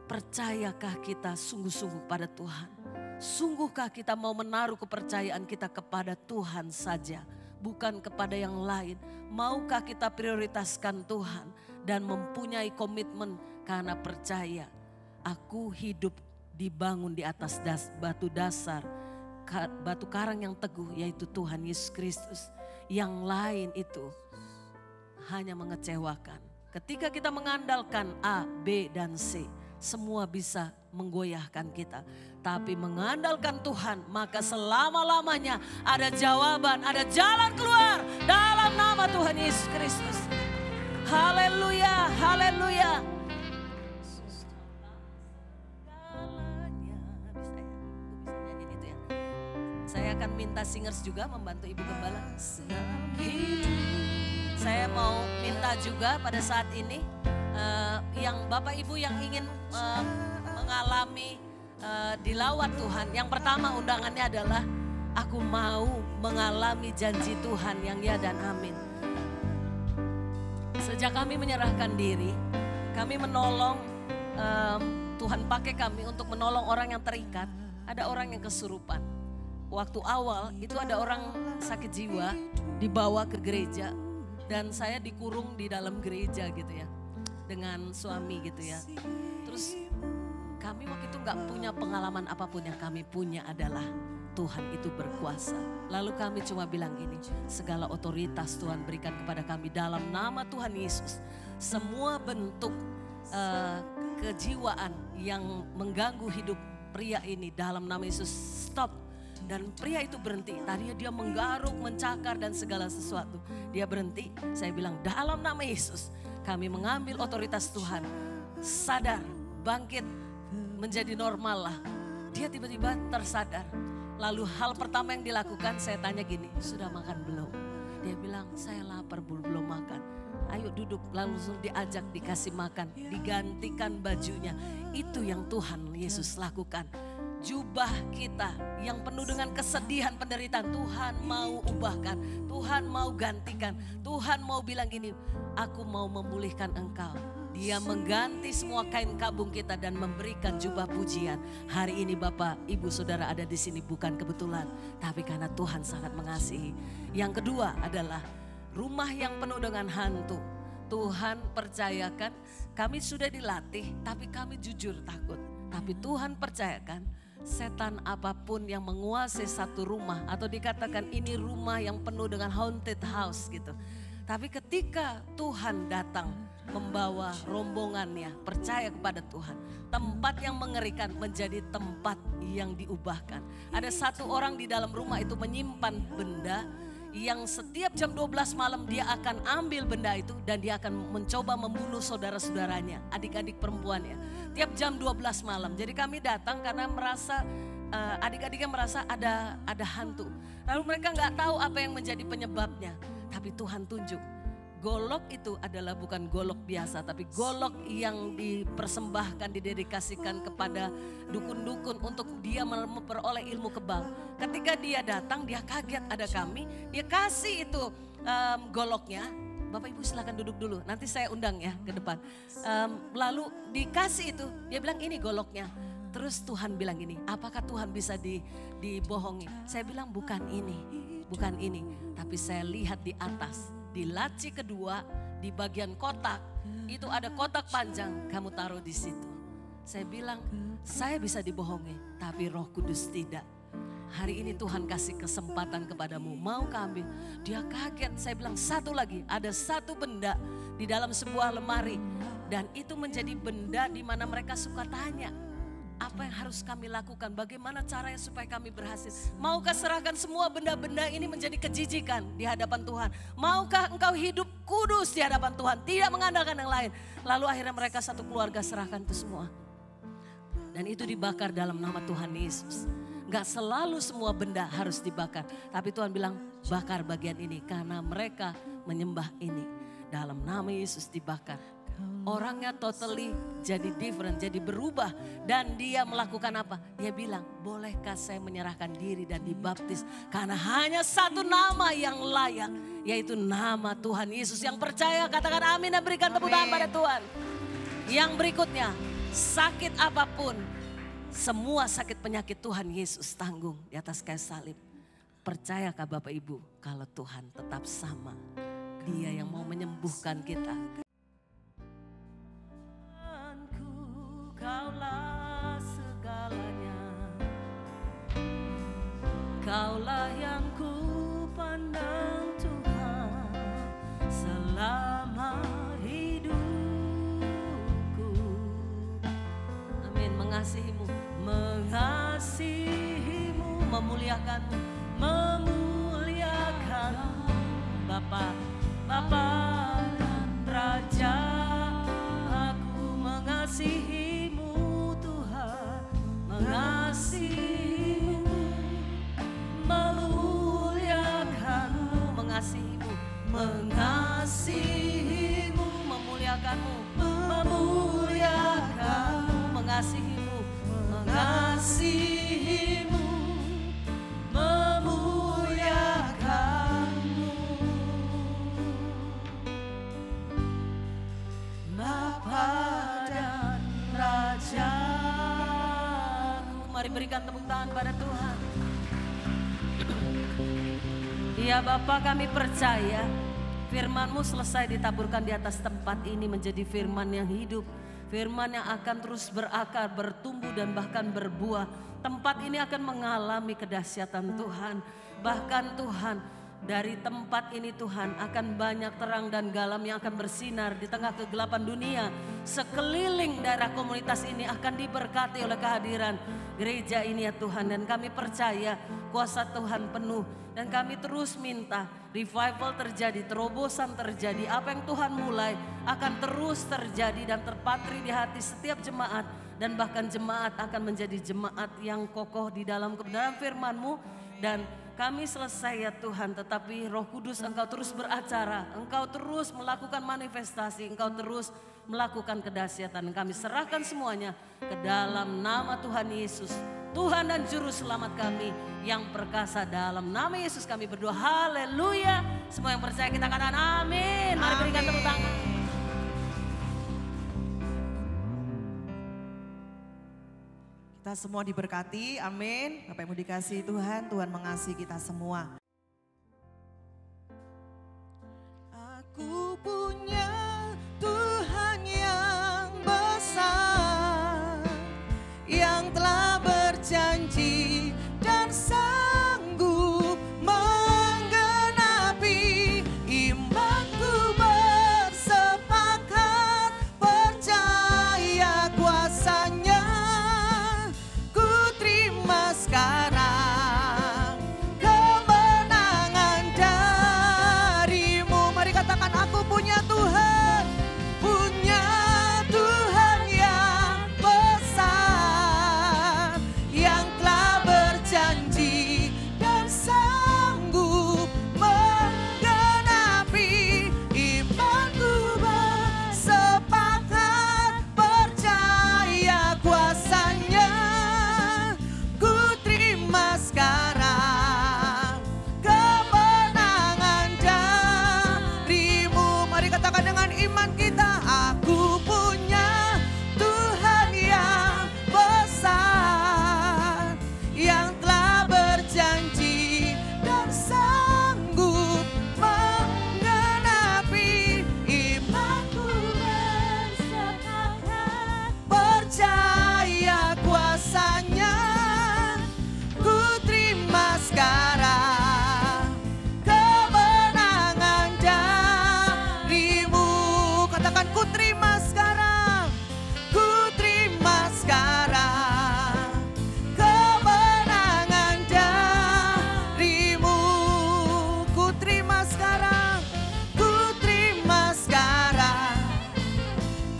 Percayakah kita sungguh-sungguh pada Tuhan? Sungguhkah kita mau menaruh kepercayaan kita kepada Tuhan saja, bukan kepada yang lain? Maukah kita prioritaskan Tuhan dan mempunyai komitmen karena percaya, aku hidup dibangun di atas batu dasar batu karang yang teguh, yaitu Tuhan Yesus Kristus. Yang lain itu hanya mengecewakan. Ketika kita mengandalkan A, B, dan C, semua bisa menggoyahkan kita. Tapi mengandalkan Tuhan, maka selama-lamanya ada jawaban, ada jalan keluar dalam nama Tuhan Yesus Kristus. Haleluya, haleluya. Saya akan minta singers juga membantu Ibu Gembala. Saya mau minta juga pada saat ini yang Bapak Ibu yang ingin mengalami dilawat Tuhan. Yang pertama undangannya adalah aku mau mengalami janji Tuhan yang ya dan amin. Sejak kami menyerahkan diri, kami menolong, Tuhan pakai kami untuk menolong orang yang terikat. Ada orang yang kesurupan. Waktu awal itu ada orang sakit jiwa dibawa ke gereja dan saya dikurung di dalam gereja gitu ya dengan suami gitu ya. Terus kami waktu itu nggak punya pengalaman apapun, yang kami punya adalah Tuhan itu berkuasa. Lalu kami cuma bilang gini, segala otoritas Tuhan berikan kepada kami dalam nama Tuhan Yesus. Semua bentuk kejiwaan yang mengganggu hidup pria ini dalam nama Yesus stop. Dan pria itu berhenti. Tadinya dia menggaruk, mencakar dan segala sesuatu. Dia berhenti. Saya bilang dalam nama Yesus kami mengambil otoritas Tuhan. Sadar, bangkit, menjadi normal lah. Dia tiba-tiba tersadar. Lalu hal pertama yang dilakukan, saya tanya gini, sudah makan belum? Dia bilang saya lapar, belum makan. Ayo duduk, langsung diajak, dikasih makan, digantikan bajunya. Itu yang Tuhan Yesus lakukan. Jubah kita yang penuh dengan kesedihan, penderitaan, Tuhan mau ubahkan, Tuhan mau gantikan, Tuhan mau bilang gini, aku mau memulihkan engkau. Dia mengganti semua kain kabung kita dan memberikan jubah pujian. Hari ini Bapak, Ibu, Saudara ada di sini bukan kebetulan, tapi karena Tuhan sangat mengasihi. Yang kedua adalah rumah yang penuh dengan hantu. Tuhan percayakan, kami sudah dilatih, tapi kami jujur takut. Tapi Tuhan percayakan, setan apapun yang menguasai satu rumah atau dikatakan ini rumah yang penuh dengan haunted house gitu. Tapi ketika Tuhan datang membawa rombongannya percaya kepada Tuhan, tempat yang mengerikan menjadi tempat yang diubahkan. Ada satu orang di dalam rumah itu menyimpan benda yang setiap jam 12 malam dia akan ambil benda itu dan dia akan mencoba membunuh saudara-saudaranya, adik-adik perempuannya. Tiap jam 12 malam. Jadi kami datang karena merasa adik-adiknya merasa ada hantu. Lalu mereka nggak tahu apa yang menjadi penyebabnya. Tapi Tuhan tunjuk. Golok itu adalah bukan golok biasa, tapi golok yang dipersembahkan, didedikasikan kepada dukun-dukun untuk dia memperoleh ilmu kebal. Ketika dia datang, dia kaget ada kami, dia kasih itu goloknya. Bapak Ibu silakan duduk dulu, nanti saya undang ya ke depan. Lalu dikasih itu, dia bilang ini goloknya. Terus Tuhan bilang gini, apakah Tuhan bisa dibohongi? Saya bilang bukan ini, tapi saya lihat di atas. Di laci kedua, di bagian kotak, itu ada kotak panjang, kamu taruh di situ. Saya bilang, saya bisa dibohongi, tapi Roh Kudus tidak. Hari ini Tuhan kasih kesempatan kepadamu, mau ambil? Dia kaget, saya bilang satu lagi, ada satu benda di dalam sebuah lemari. Dan itu menjadi benda di mana mereka suka tanya, apa yang harus kami lakukan? Bagaimana caranya supaya kami berhasil? Maukah serahkan semua benda-benda ini menjadi kejijikan di hadapan Tuhan? Maukah engkau hidup kudus di hadapan Tuhan? Tidak mengandalkan yang lain. Lalu akhirnya mereka satu keluarga serahkan itu semua. Dan itu dibakar dalam nama Tuhan Yesus. Gak selalu semua benda harus dibakar. Tapi Tuhan bilang bakar bagian ini karena mereka menyembah ini. Dalam nama Yesus dibakar. Orangnya totally jadi different, jadi berubah. Dan dia melakukan apa? Dia bilang, bolehkah saya menyerahkan diri dan dibaptis? Karena hanya satu nama yang layak, yaitu nama Tuhan Yesus. Yang percaya katakan amin dan berikan tepuk tangan pada Tuhan. Yang berikutnya, sakit apapun, semua sakit penyakit Tuhan Yesus tanggung di atas kayu salib. Percayakah Bapak Ibu kalau Tuhan tetap sama? Dia yang mau menyembuhkan kita. Kaulah segalanya. Bapa, Bapa dan Raja, aku mengasihimu Tuhan, mengasihimu, memuliakanmu, mengasihimu, mengasihimu, memuliakanmu, memuliakanmu, mengasihimu, mengasihimu, memuliakanmu. Bapa dan Rajaku. Mari berikan tepuk tangan pada Tuhan. Ya Bapa, kami percaya firman-Mu selesai ditaburkan di atas tempat ini menjadi firman yang hidup. Firman yang akan terus berakar, bertumbuh dan bahkan berbuah. Tempat ini akan mengalami kedahsyatan Tuhan. Bahkan Tuhan, dari tempat ini Tuhan akan banyak terang dan galam yang akan bersinar di tengah kegelapan dunia. Sekeliling daerah komunitas ini akan diberkati oleh kehadiran gereja ini ya Tuhan. Dan kami percaya kuasa Tuhan penuh. Dan kami terus minta revival terjadi, terobosan terjadi. Apa yang Tuhan mulai akan terus terjadi dan terpatri di hati setiap jemaat. Dan bahkan jemaat akan menjadi jemaat yang kokoh di dalam kebenaran firman-Mu. Dan kami selesai ya Tuhan, tetapi Roh Kudus Engkau terus beracara. Engkau terus melakukan manifestasi, Engkau terus melakukan kedahsyatan. Kami serahkan semuanya ke dalam nama Tuhan Yesus, Tuhan dan Juru Selamat kami yang perkasa. Dalam nama Yesus kami berdoa, haleluya. Semua yang percaya kita katakan amin. Mari berikan tepuk tangan. Kita semua diberkati, amin. Bapak Ibu dikasihi Tuhan, Tuhan mengasihi kita semua. Aku punya Tuhan yang besar, yang telah berjanji dan sanggup menggenapi imanku, bersepakat percaya kuasa-Nya. Sekarang kemenangan darimu. Mari katakan, aku punya Tuhan, punya Tuhan yang besar, yang telah berjanji dan sanggup menggenapi imanku, bersepakat percaya kuasa-Nya. Sekarang kemenangan darimu. Mari katakan dengan iman kita, aku punya Tuhan yang besar, yang telah berjanji dan sanggup menggenapi imanku, bersepakat percaya kuasa-Nya. Sekarang kemenangan darimu. Katakan, ku terima sekarang, ku terima sekarang kemenangan darimu. Ku terima sekarang, ku terima sekarang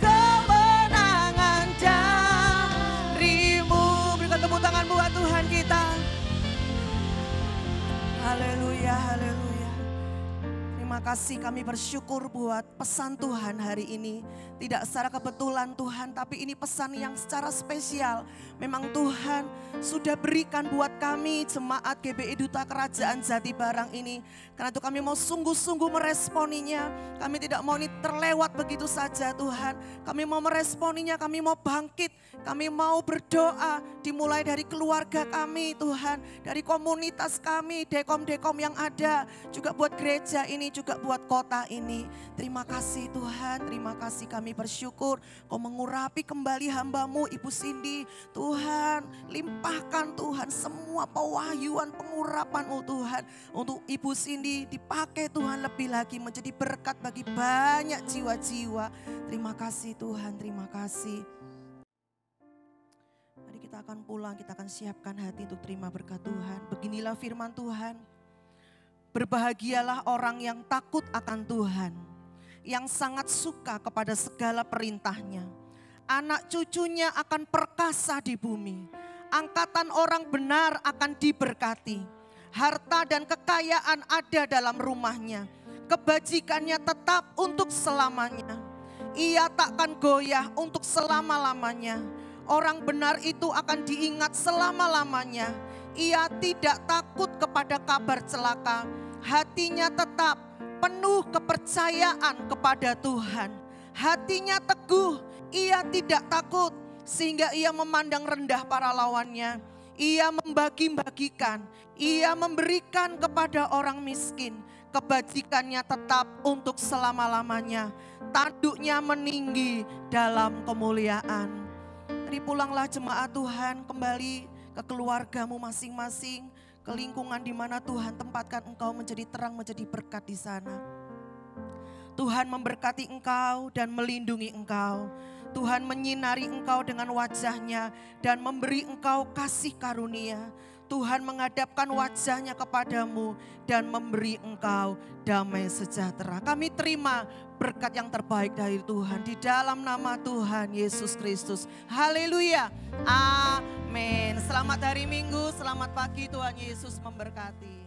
kemenangan darimu. Berikan tepuk tangan buat Tuhan kita. Haleluya, haleluya. Terima kasih, kami bersyukur buat pesan Tuhan hari ini. Tidak secara kebetulan Tuhan, tapi ini pesan yang secara spesial. Memang Tuhan sudah berikan buat kami jemaat GBI Duta Kerajaan Jati Barang ini. Karena itu kami mau sungguh-sungguh meresponinya. Kami tidak mau ini terlewat begitu saja Tuhan. Kami mau meresponinya, kami mau bangkit. Kami mau berdoa dimulai dari keluarga kami Tuhan. Dari komunitas kami, dekom-dekom yang ada. Juga buat gereja ini, juga buat kota ini. Terima kasih Tuhan, terima kasih, kami bersyukur Kau mengurapi kembali hamba-Mu Ibu Cindy. Tuhan, limpahkan Tuhan semua pewahyuan pengurapan-Mu Tuhan. Untuk Ibu Cindy dipakai Tuhan lebih lagi menjadi berkat bagi banyak jiwa-jiwa. Terima kasih Tuhan, terima kasih. Mari kita akan pulang, kita akan siapkan hati untuk terima berkat Tuhan. Beginilah firman Tuhan. Berbahagialah orang yang takut akan Tuhan, yang sangat suka kepada segala perintahnya. Anak cucunya akan perkasa di bumi. Angkatan orang benar akan diberkati. Harta dan kekayaan ada dalam rumahnya. Kebajikannya tetap untuk selamanya. Ia takkan goyah untuk selama-lamanya. Orang benar itu akan diingat selama-lamanya. Ia tidak takut kepada kabar celaka. Hatinya tetap penuh kepercayaan kepada Tuhan. Hatinya teguh, ia tidak takut sehingga ia memandang rendah para lawannya. Ia membagi-bagikan, ia memberikan kepada orang miskin. Kebajikannya tetap untuk selama-lamanya. Tanduknya meninggi dalam kemuliaan. Mari pulanglah jemaat Tuhan kembali ke keluargamu masing-masing. Ke lingkungan di mana Tuhan tempatkan engkau menjadi terang, menjadi berkat di sana. Tuhan memberkati engkau dan melindungi engkau. Tuhan menyinari engkau dengan wajahnya dan memberi engkau kasih karunia. Tuhan menghadapkan wajahnya kepadamu dan memberi engkau damai sejahtera. Kami terima berkat yang terbaik dari Tuhan di dalam nama Tuhan Yesus Kristus. Haleluya. Amin. Selamat hari Minggu, selamat pagi, Tuhan Yesus memberkati.